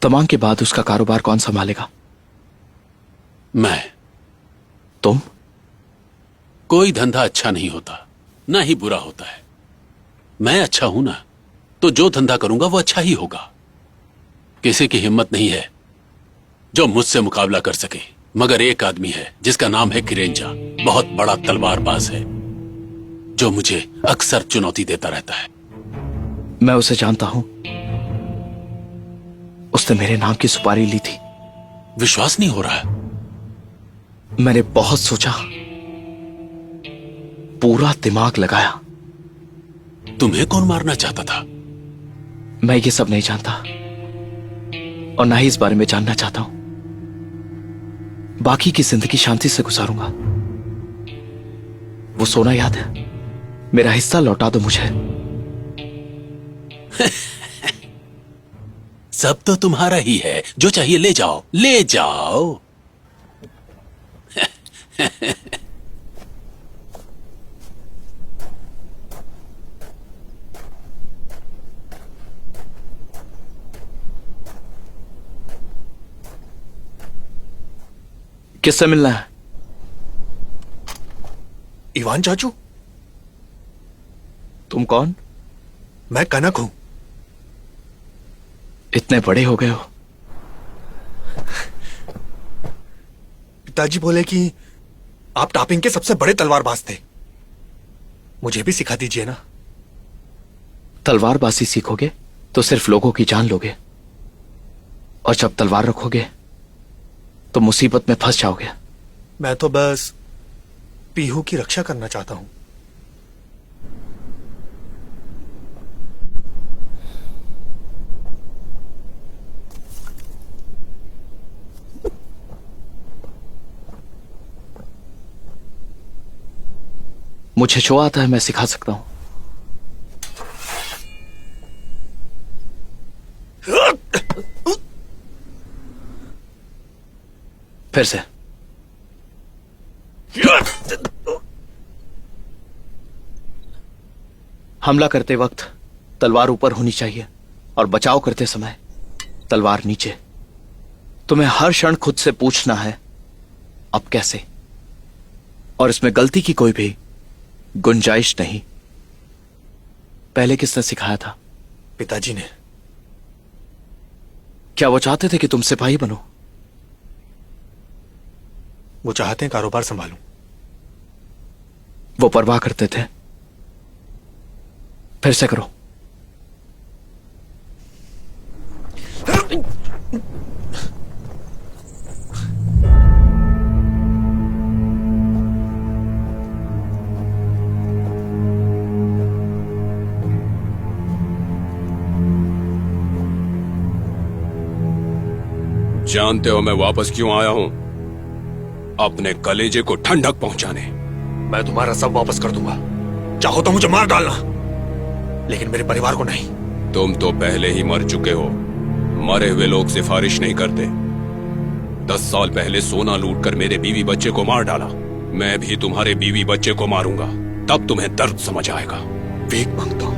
तमांग के बाद उसका कारोबार कौन संभालेगा? मैं। तुम? कोई धंधा अच्छा नहीं होता, ना ही बुरा होता है। मैं अच्छा हूं ना, तो जो धंधा करूंगा वो अच्छा ही होगा। किसी की हिम्मत नहीं है जो मुझसे मुकाबला कर सके, मगर एक आदमी है जिसका नाम है किरेंजा। बहुत बड़ा तलवारबाज है जो मुझे अक्सर चुनौती देता रहता है। मैं उसे जानता हूं। उसने मेरे नाम की सुपारी ली थी। विश्वास नहीं हो रहा है। मैंने बहुत सोचा, पूरा दिमाग लगाया। तुम्हें कौन मारना चाहता था? मैं ये सब नहीं जानता और ना ही इस बारे में जानना चाहता हूं। बाकी की जिंदगी शांति से गुजारूंगा। वो सोना याद है? मेरा हिस्सा लौटा दो मुझे। सब तो तुम्हारा ही है, जो चाहिए ले जाओ, ले जाओ। किससे मिलना है? इवान चाचू? तुम कौन? मैं कनक हूं। इतने बड़े हो गए हो। पिताजी बोले कि आप टापिंग के सबसे बड़े तलवारबाज थे। मुझे भी सिखा दीजिए ना। तलवारबाजी सीखोगे तो सिर्फ लोगों की जान लोगे, और जब तलवार रखोगे तो मुसीबत में फंस जाओगे। मैं तो बस पीहू की रक्षा करना चाहता हूं। मुझे जो आता है मैं सिखा सकता हूं। फिर से। हमला करते वक्त तलवार ऊपर होनी चाहिए और बचाव करते समय तलवार नीचे। तुम्हें हर क्षण खुद से पूछना है अब कैसे, और इसमें गलती की कोई भी गुंजाइश नहीं। पहले किसने सिखाया था? पिताजी ने। क्या वो चाहते थे कि तुम सिपाही बनो? वो चाहते हैं कारोबार संभालूं। वो परवाह करते थे? फिर से करो। जानते हो मैं वापस क्यों आया हूं? अपने कलेजे को ठंडक पहुंचाने। मैं तुम्हारा सब वापस कर दूंगा, चाहो तो मुझे मार डालना, लेकिन मेरे परिवार को नहीं। तुम तो पहले ही मर चुके हो। मरे हुए लोग सिफारिश नहीं करते। 10 साल पहले सोना लूटकर मेरे बीवी बच्चे को मार डाला। मैं भी तुम्हारे बीवी बच्चे को मारूंगा, तब तुम्हें दर्द समझ आएगा। भीख मांगता हूं,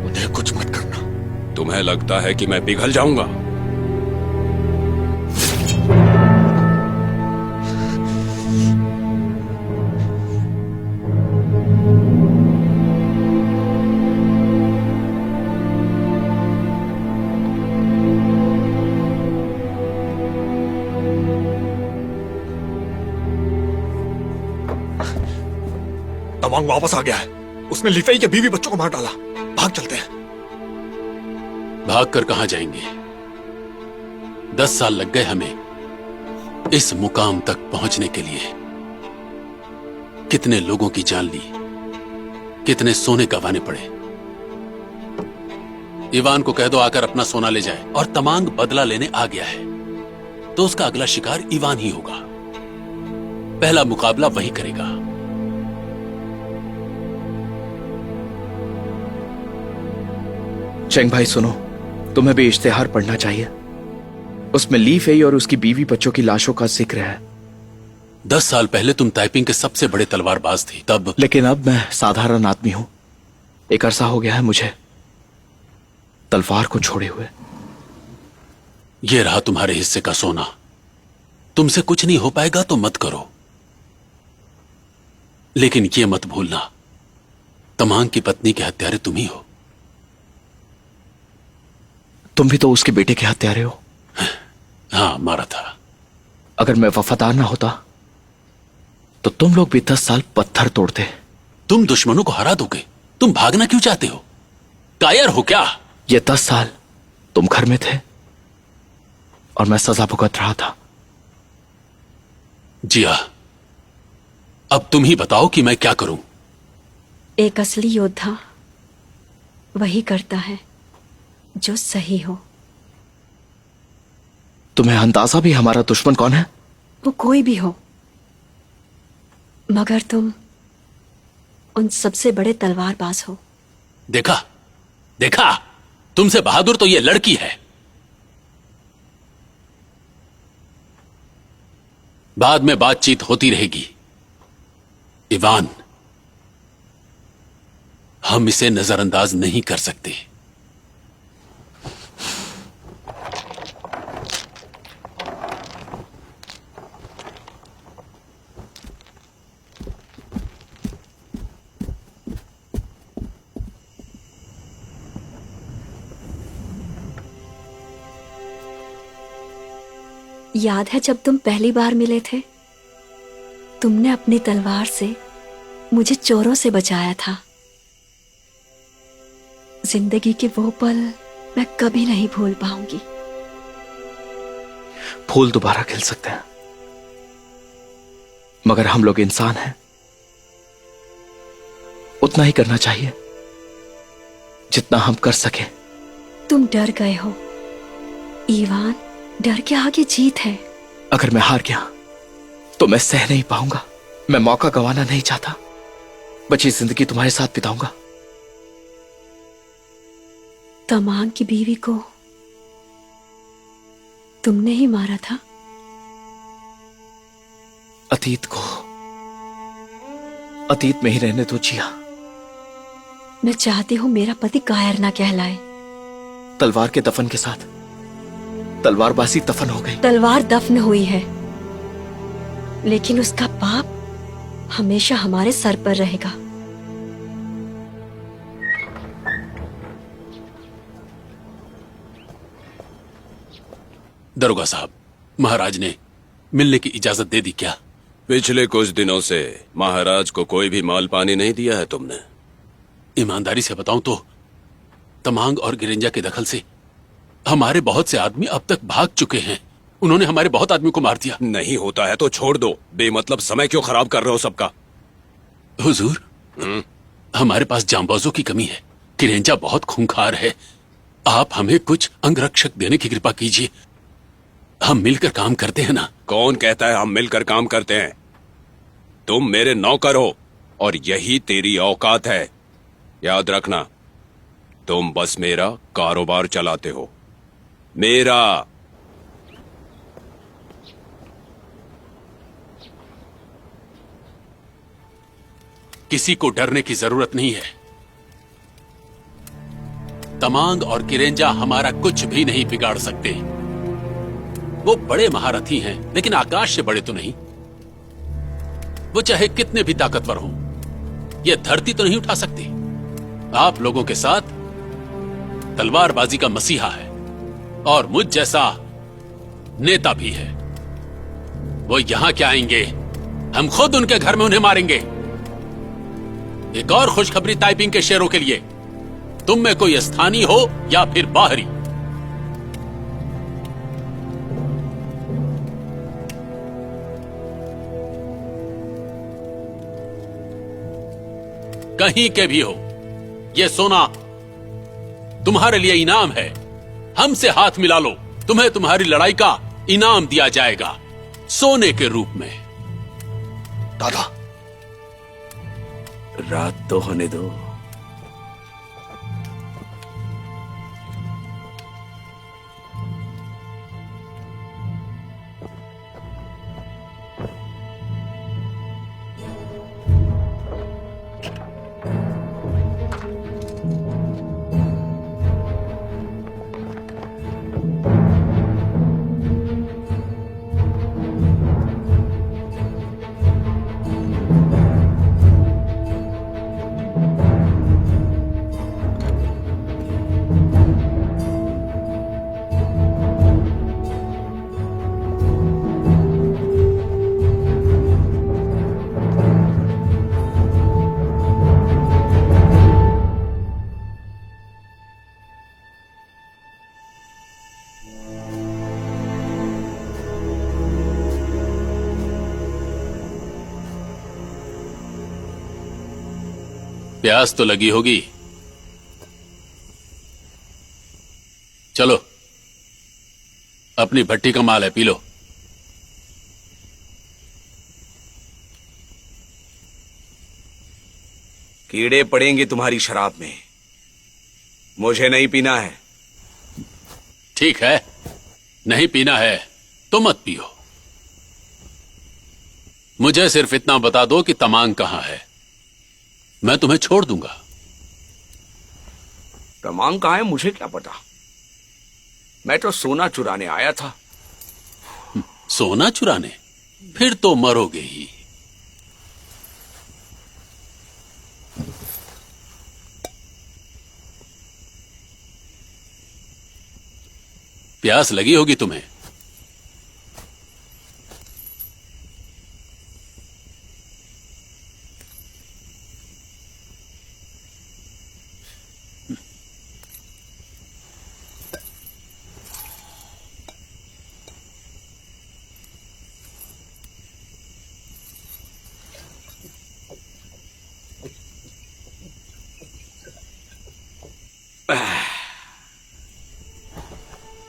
उन्हें कुछ मत करना। तुम्हें लगता है कि मैं पिघल जाऊंगा? तवांग वापस आ गया है। उसने लिफेई के बीवी बच्चों को मार डाला। भाग चलते हैं। भागकर कहां जाएंगे? 10 साल लग गए हमें इस मुकाम तक पहुंचने के लिए। कितने लोगों की जान ली, कितने सोने गंवाने पड़े। इवान को कह दो आकर अपना सोना ले जाए। और तमांग बदला लेने आ गया है तो उसका अगला शिकार इवान ही होगा। पहला मुकाबला वही करेगा। चेंग भाई सुनो, तुम्हें भी इश्तेहार पढ़ना चाहिए। उसमें ली फेई और उसकी बीवी बच्चों की लाशों का जिक्र है। 10 साल पहले तुम ताइपिंग के सबसे बड़े तलवारबाज थे तब। लेकिन अब मैं साधारण आदमी हूं। एक अरसा हो गया है मुझे तलवार को छोड़े हुए। यह रहा तुम्हारे हिस्से का सोना। तुमसे कुछ नहीं हो पाएगा तो मत करो, लेकिन यह मत भूलना तमांग की पत्नी के हत्यारे तुम ही हो। तुम भी तो उसके बेटे के हत्यारे हो। हाँ, मारा था। अगर मैं वफादार ना होता तो तुम लोग भी 10 साल पत्थर तोड़ते। तुम दुश्मनों को हरा दोगे। तुम भागना क्यों चाहते हो? कायर हो क्या? ये 10 साल तुम घर में थे और मैं सजा भुगत रहा था। जिया, अब तुम ही बताओ कि मैं क्या करूं। एक असली योद्धा वही करता है जो सही हो। तुम्हें अंदाजा भी हमारा दुश्मन कौन है? वो कोई भी हो, मगर तुम उन सबसे बड़े तलवारबाज हो। देखा देखा, तुमसे बहादुर तो ये लड़की है। बाद में बातचीत होती रहेगी। इवान, हम इसे नजरअंदाज नहीं कर सकते। याद है जब तुम पहली बार मिले थे, तुमने अपनी तलवार से मुझे चोरों से बचाया था। जिंदगी के वो पल मैं कभी नहीं भूल पाऊंगी। फूल दोबारा खिल सकते हैं, मगर हम लोग इंसान हैं, उतना ही करना चाहिए जितना हम कर सके। तुम डर गए हो ईवान, डर के आगे जीत है। अगर मैं हार गया तो मैं सह नहीं पाऊंगा। मैं मौका गंवाना नहीं चाहता। बची जिंदगी तुम्हारे साथ बिताऊंगा। तमांग की बीवी को तुमने ही मारा था। अतीत को अतीत में ही रहने दो जिया। मैं चाहती हूं मेरा पति कायर ना कहलाए। तलवार के दफन के साथ तलवारबाजी दफन हो गई। तलवार दफन हुई है, लेकिन उसका पाप हमेशा हमारे सर पर रहेगा। दरोगा साहब, महाराज ने मिलने की इजाजत दे दी क्या? पिछले कुछ दिनों से महाराज को कोई भी माल पानी नहीं दिया है तुमने? ईमानदारी से बताऊं तो तमांग और गिरिंजा के दखल से हमारे बहुत से आदमी अब तक भाग चुके हैं। उन्होंने हमारे बहुत आदमी को मार दिया। नहीं होता है तो छोड़ दो, बेमतलब समय क्यों खराब कर रहे हो सबका? हुजूर, हमारे पास जांबाजों की कमी है। गिरिंजा बहुत खूंखार है। आप हमें कुछ अंगरक्षक देने की कृपा कीजिए। हम मिलकर काम करते हैं ना। कौन कहता है हम मिलकर काम करते हैं? तुम मेरे नौकर हो और यही तेरी औकात है। याद रखना, तुम बस मेरा कारोबार चलाते हो, मेरा। किसी को डरने की जरूरत नहीं है। तमांग और किरेंजा हमारा कुछ भी नहीं बिगाड़ सकते। वो बड़े महारथी हैं, लेकिन आकाश से बड़े तो नहीं। वो चाहे कितने भी ताकतवर हों, ये धरती तो नहीं उठा सकती। आप लोगों के साथ तलवारबाजी का मसीहा है और मुझ जैसा नेता भी है। वो यहां क्या आएंगे, हम खुद उनके घर में उन्हें मारेंगे। एक और खुशखबरी टाइपिंग के शेरों के लिए, तुम में कोई स्थानीय हो या फिर बाहरी, कहीं के भी हो, यह सोना तुम्हारे लिए इनाम है। हमसे हाथ मिला लो, तुम्हें तुम्हारी लड़ाई का इनाम दिया जाएगा, सोने के रूप में। दादा, रात तो होने दो। प्यास तो लगी होगी, चलो अपनी भट्टी का माल है, पी लो। कीड़े पड़ेंगे तुम्हारी शराब में, मुझे नहीं पीना है। ठीक है, नहीं पीना है तो मत पियो। मुझे सिर्फ इतना बता दो कि तमांग कहां है, मैं तुम्हें छोड़ दूंगा। तमांग कहां है मुझे क्या पता, मैं तो सोना चुराने आया था। सोना चुराने? फिर तो मरोगे ही। प्यास लगी होगी तुम्हें।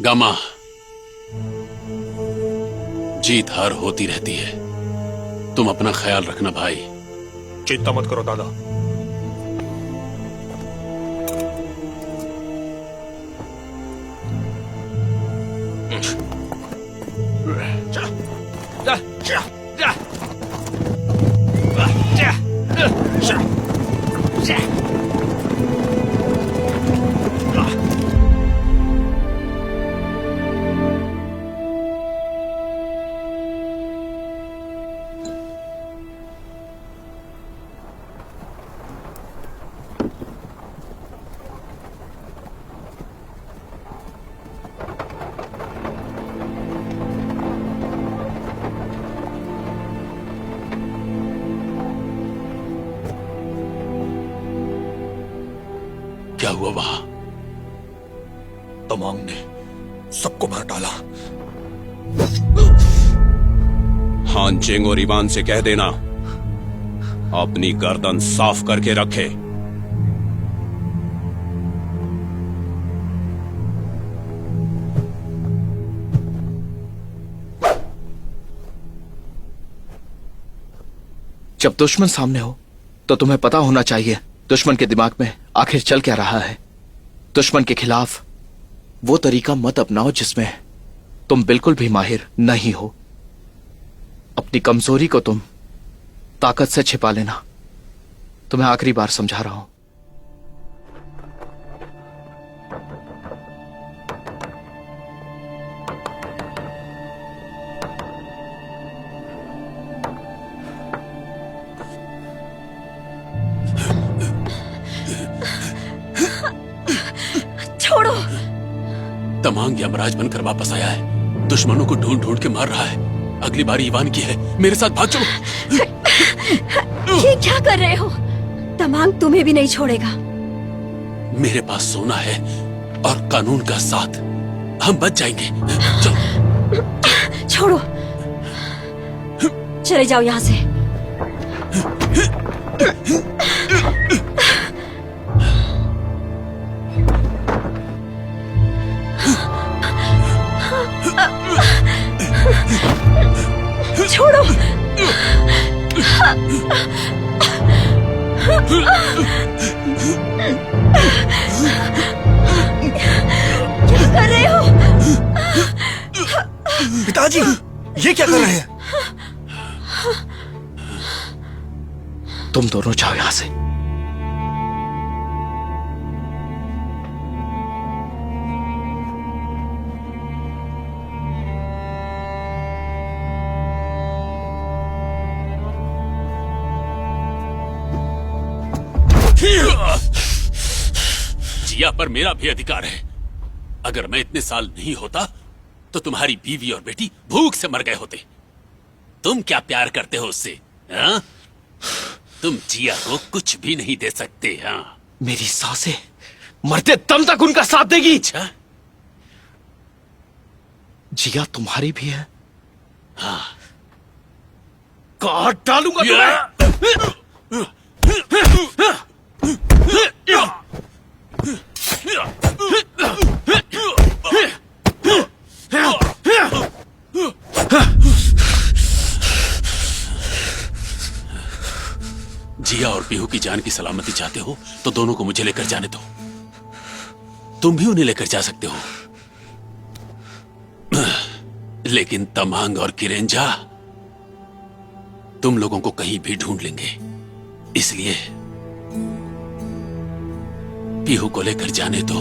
गामा, जीत हार होती रहती है। तुम अपना ख्याल रखना भाई। चिंता मत करो दादा। क्या हुआ वहां? तमांग ने सबको मार डाला। हान चेंग और ईवान से कह देना अपनी गर्दन साफ करके रखे। जब दुश्मन सामने हो तो तुम्हें पता होना चाहिए दुश्मन के दिमाग में आखिर चल क्या रहा है। दुश्मन के खिलाफ वो तरीका मत अपनाओ जिसमें तुम बिल्कुल भी माहिर नहीं हो। अपनी कमजोरी को तुम ताकत से छिपा लेना। तुम्हें आखिरी बार समझा रहा हूं। छोड़ो। तमांग यमराज बनकर वापस आया है। दुश्मनों को ढूंढ ढूंढ के मार रहा है। अगली बारी ईवान की है। मेरे साथ भाग चलो। ये क्या कर रहे हो? तमांग तुम्हें भी नहीं छोड़ेगा। मेरे पास सोना है और कानून का साथ। हम बच जाएंगे। चलो। छोड़ो। चले जाओ यहां से। छोड़ो। क्या कर रहे हो? पिताजी, ये क्या कर रहे हैं? तुम दोनों जाओ यहां से। जिया पर मेरा भी अधिकार है। अगर मैं इतने साल नहीं होता तो तुम्हारी बीवी और बेटी भूख से मर गए होते। तुम क्या प्यार करते हो उससे? हाँ? तुम जिया को कुछ भी नहीं दे सकते। हाँ? मेरी सासें मरते दम तक उनका साथ देगी। अच्छा? जिया तुम्हारी भी है। हाँ। काट डालूंगा तुम्हें। जिया और पीहू की जान की सलामती चाहते हो तो दोनों को मुझे लेकर जाने दो। तुम भी उन्हें लेकर जा सकते हो। लेकिन तमांग और किरेंजा तुम लोगों को कहीं भी ढूंढ लेंगे। इसलिए पीहू को लेकर जाने दो,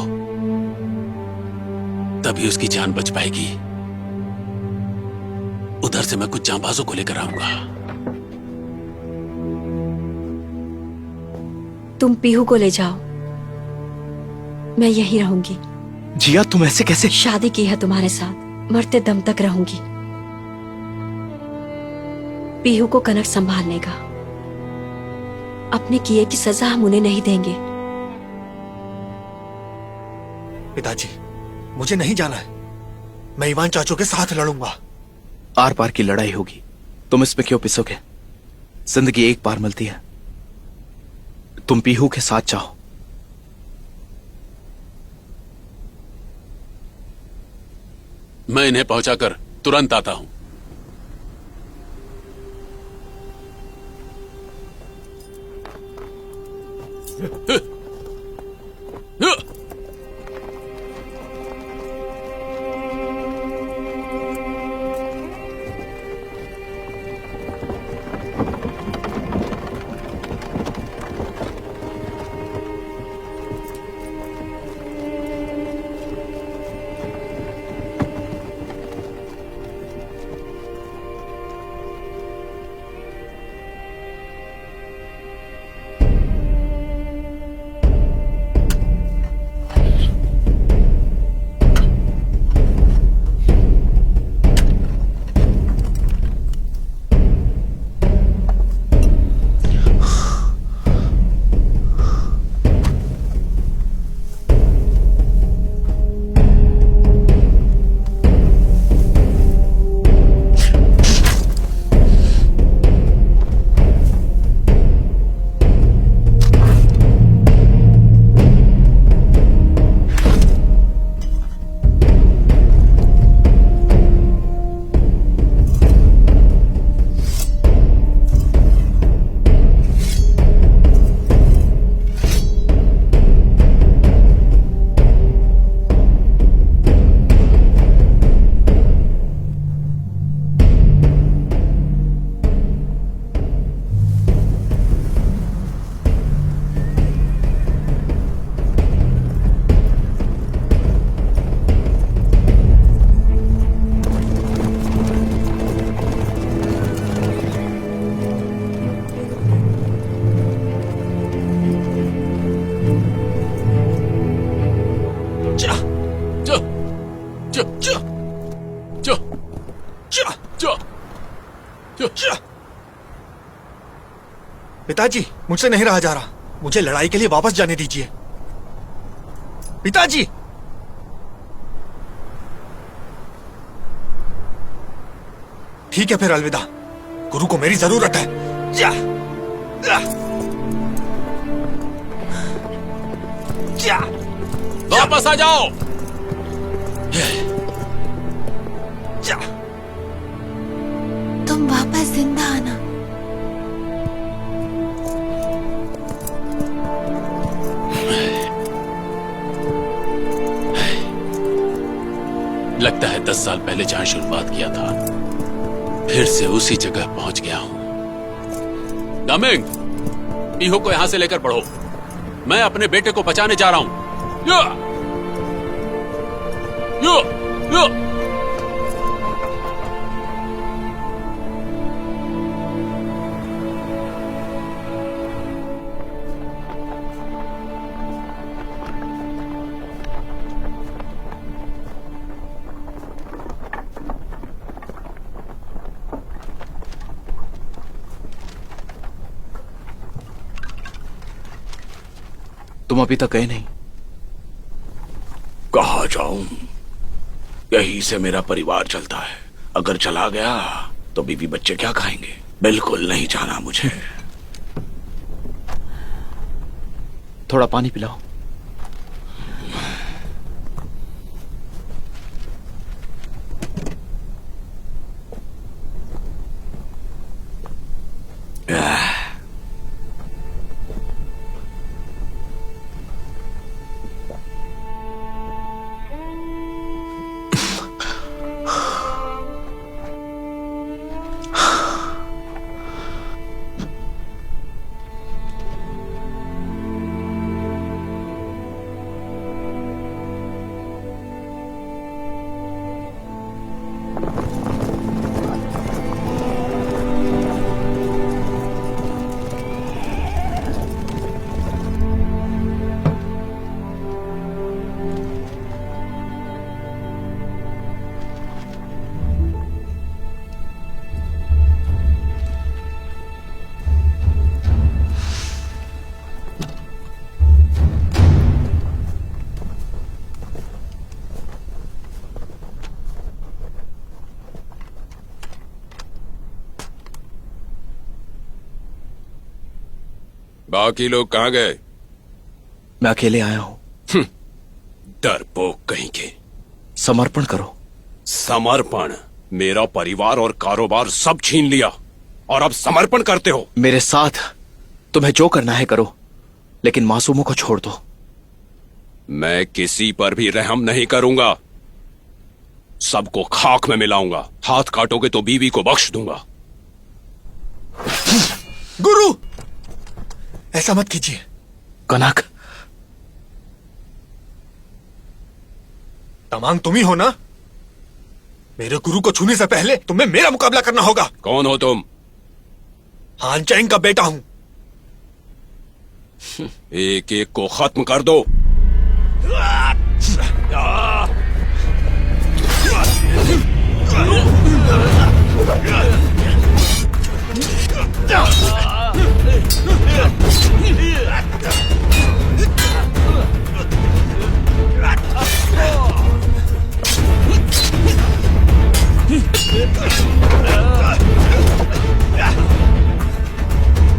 तभी उसकी जान बच पाएगी। उधर से मैं कुछ जांबाजों को लेकर आऊंगा। तुम पीहू को ले जाओ, मैं यहीं रहूंगी। जिया तुम ऐसे कैसे? शादी की है तुम्हारे साथ, मरते दम तक रहूंगी। पीहू को कनक संभाल लेगा। अपने किए की सजा हम उन्हें नहीं देंगे। पिताजी, मुझे नहीं जाना है। मैं ईवान चाचू के साथ लड़ूंगा। आर पार की लड़ाई होगी, तुम इसमें क्यों पिसोगे? जिंदगी एक बार मिलती है। तुम पीहू के साथ जाओ। मैं इन्हें पहुंचाकर तुरंत आता हूं। पिताजी, मुझसे नहीं रहा जा रहा। मुझे लड़ाई के लिए वापस जाने दीजिए। पिताजी! ठीक है फिर, अलविदा। गुरु को मेरी जरूरत है। जा, जा, जा। वापस आ जाओ। जा। तुम वापस जिंदा आना। लगता है 10 साल पहले जहां शुरुआत किया था, फिर से उसी जगह पहुंच गया हूं। गामेंग, पीहू को यहां से लेकर बढ़ो। मैं अपने बेटे को बचाने जा रहा हूं। या! या! या! तुम अभी तक गए नहीं। कहाँ जाऊं? यहीं से मेरा परिवार चलता है। अगर चला गया तो बीवी बच्चे क्या खाएंगे? बिल्कुल नहीं जाना मुझे। थोड़ा पानी पिलाओ। बाकी लोग कहाँ गए? मैं अकेले आया हूं। डरपोक कहीं के। समर्पण करो। समर्पण? मेरा परिवार और कारोबार सब छीन लिया और अब समर्पण करते हो? मेरे साथ तुम्हें जो करना है करो, लेकिन मासूमों को छोड़ दो। मैं किसी पर भी रहम नहीं करूंगा, सबको खाक में मिलाऊंगा। हाथ काटोगे तो बीवी को बख्श दूंगा। गुरु, ऐसा मत कीजिए। कनक, तमांग तुम ही हो ना? मेरे गुरु को छूने से पहले तुम्हें मेरा मुकाबला करना होगा। कौन हो तुम? हान चैंग का बेटा हूं। एक एक को खत्म कर दो।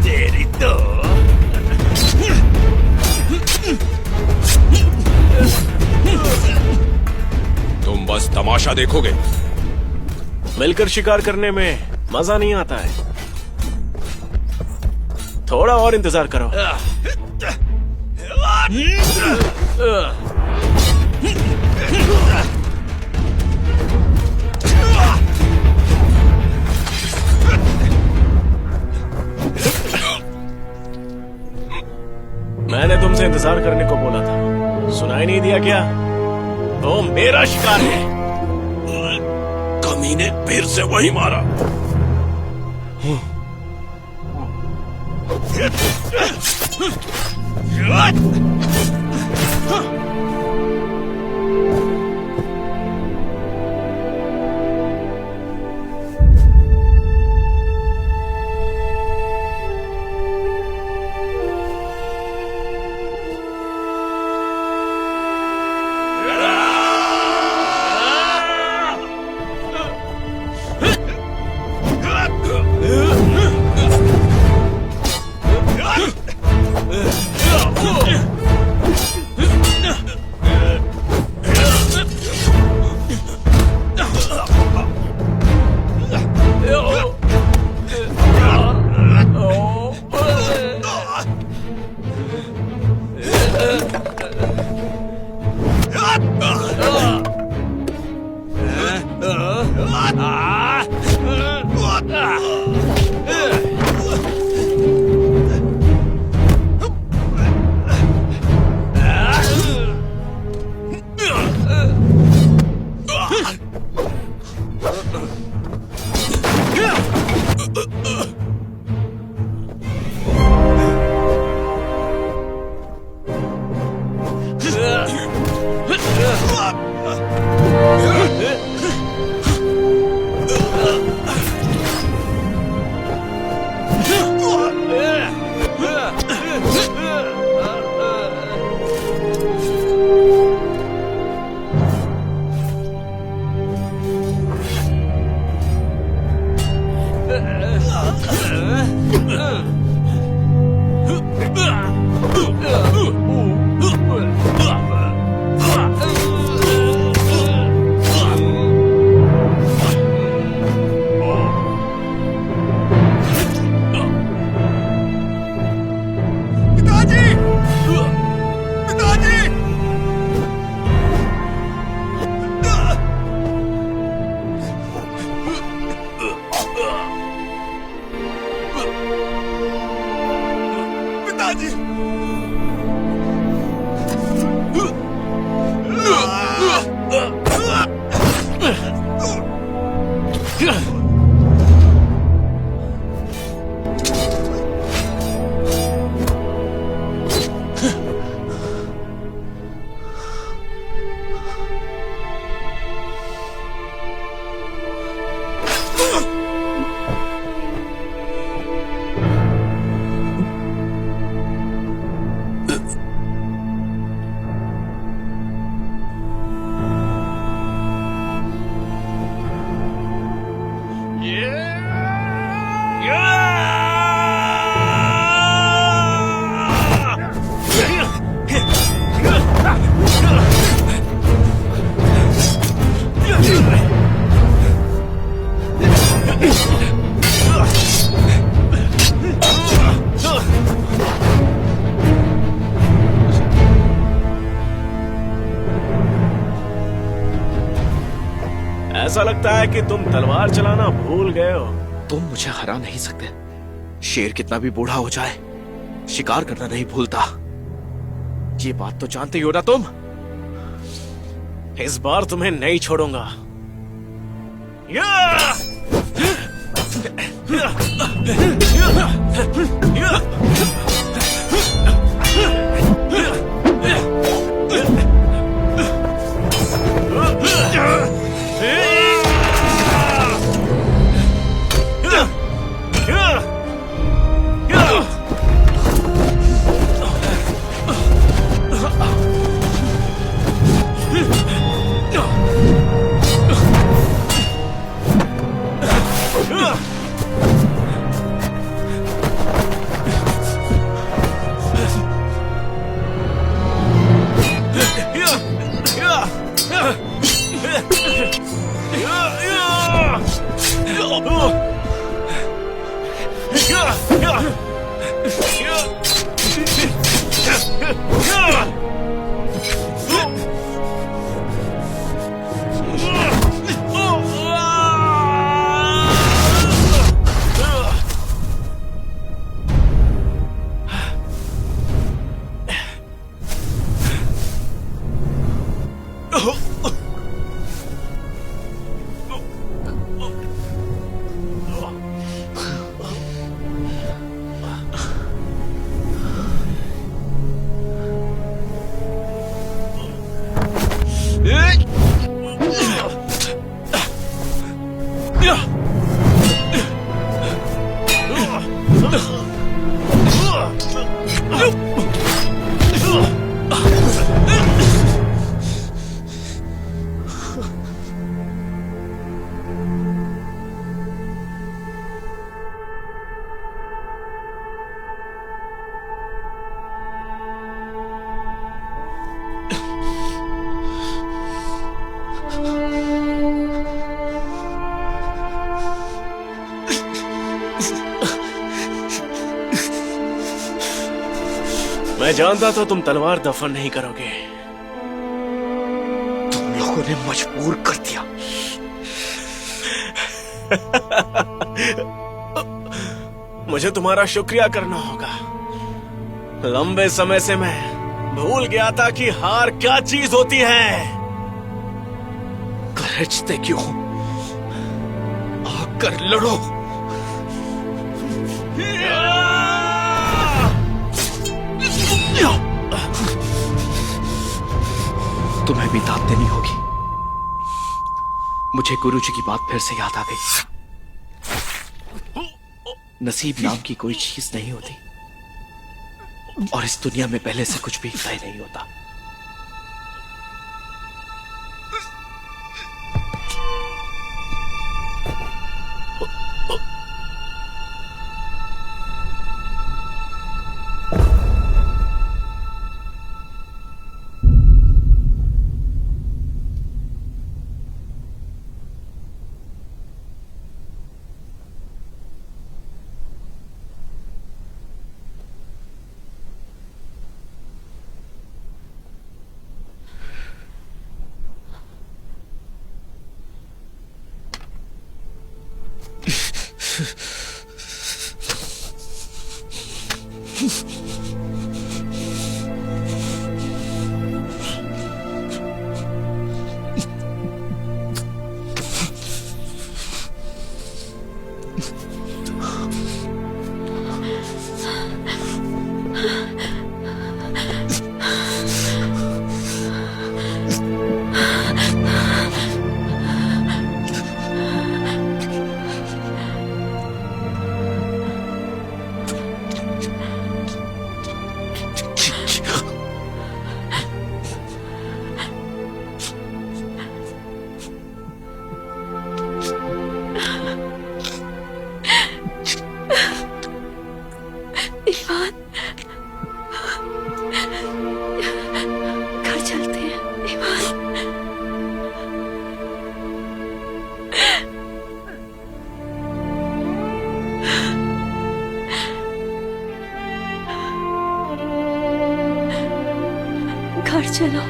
तेरी तो तुम बस तमाशा देखोगे। मिलकर शिकार करने में मजा नहीं आता है, थोड़ा और इंतजार करो। मैंने तुमसे इंतजार करने को बोला था, सुनाई नहीं दिया क्या? तो मेरा शिकार है। कमीने फिर से वही मारा। ऐसा लगता है कि तुम तलवार चलाना भूल गए हो। तुम मुझे हरा नहीं सकते। शेर कितना भी बूढ़ा हो जाए, शिकार करना नहीं भूलता। ये बात तो जानते ही हो ना तुम। इस बार तुम्हें नहीं छोड़ूंगा। या! मैं जानता था तुम तलवार दफन नहीं करोगे। तुम लोगों ने मजबूर कर दिया। मुझे तुम्हारा शुक्रिया करना होगा। लंबे समय से मैं भूल गया था कि हार क्या चीज होती है। गरजते क्यों? आकर लड़ो। तुम्हें भी दाद देनी होगी। मुझे गुरुजी की बात फिर से याद आ गई। नसीब नाम की कोई चीज नहीं होती, और इस दुनिया में पहले से कुछ भी तय नहीं होता। घर चलो।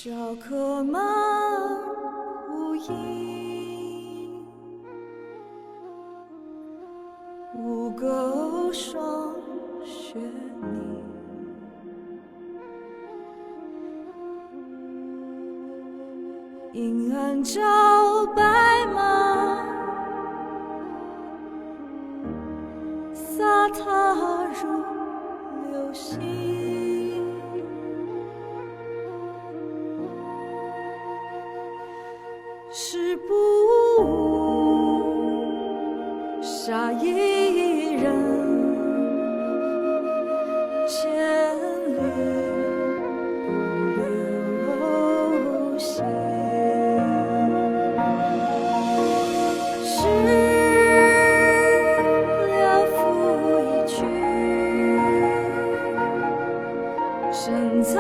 小客满无影，五个霜雪凝。阴暗照白马，洒踏如流星。时不误，杀一人，千里不留行。事了拂衣去，深藏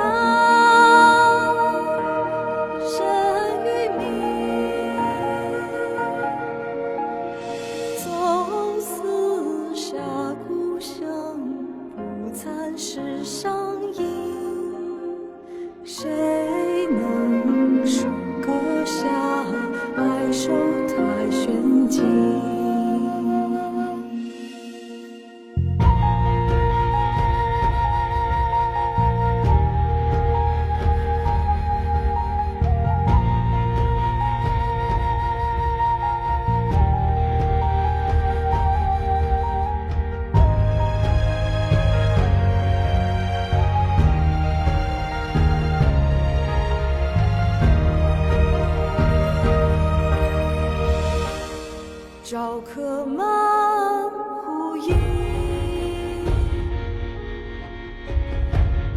身于明。纵四下故乡，不残世上音。谁能数阁下白首太玄机？朝客满胡影，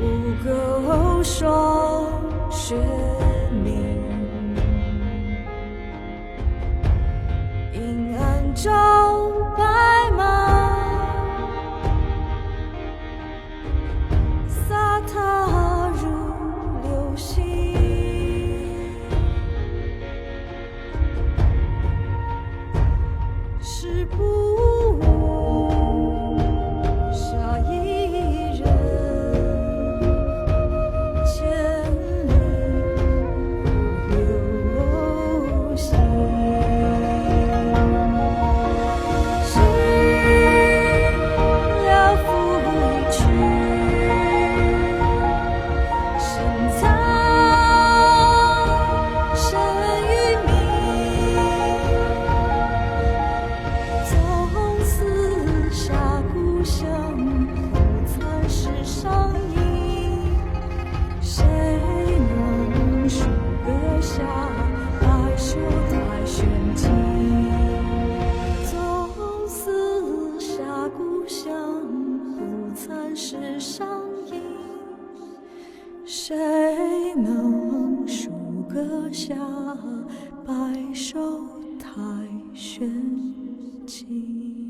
五个霜雪凝。阴暗照白马，洒踏如流星。时不误，杀一人，千里流行。事了拂衣去，深藏身于明。纵四下故乡，不残世上音。谁能数阁下白首太玄机？纵四下故乡，不残世上音。谁能数阁下白首太玄机？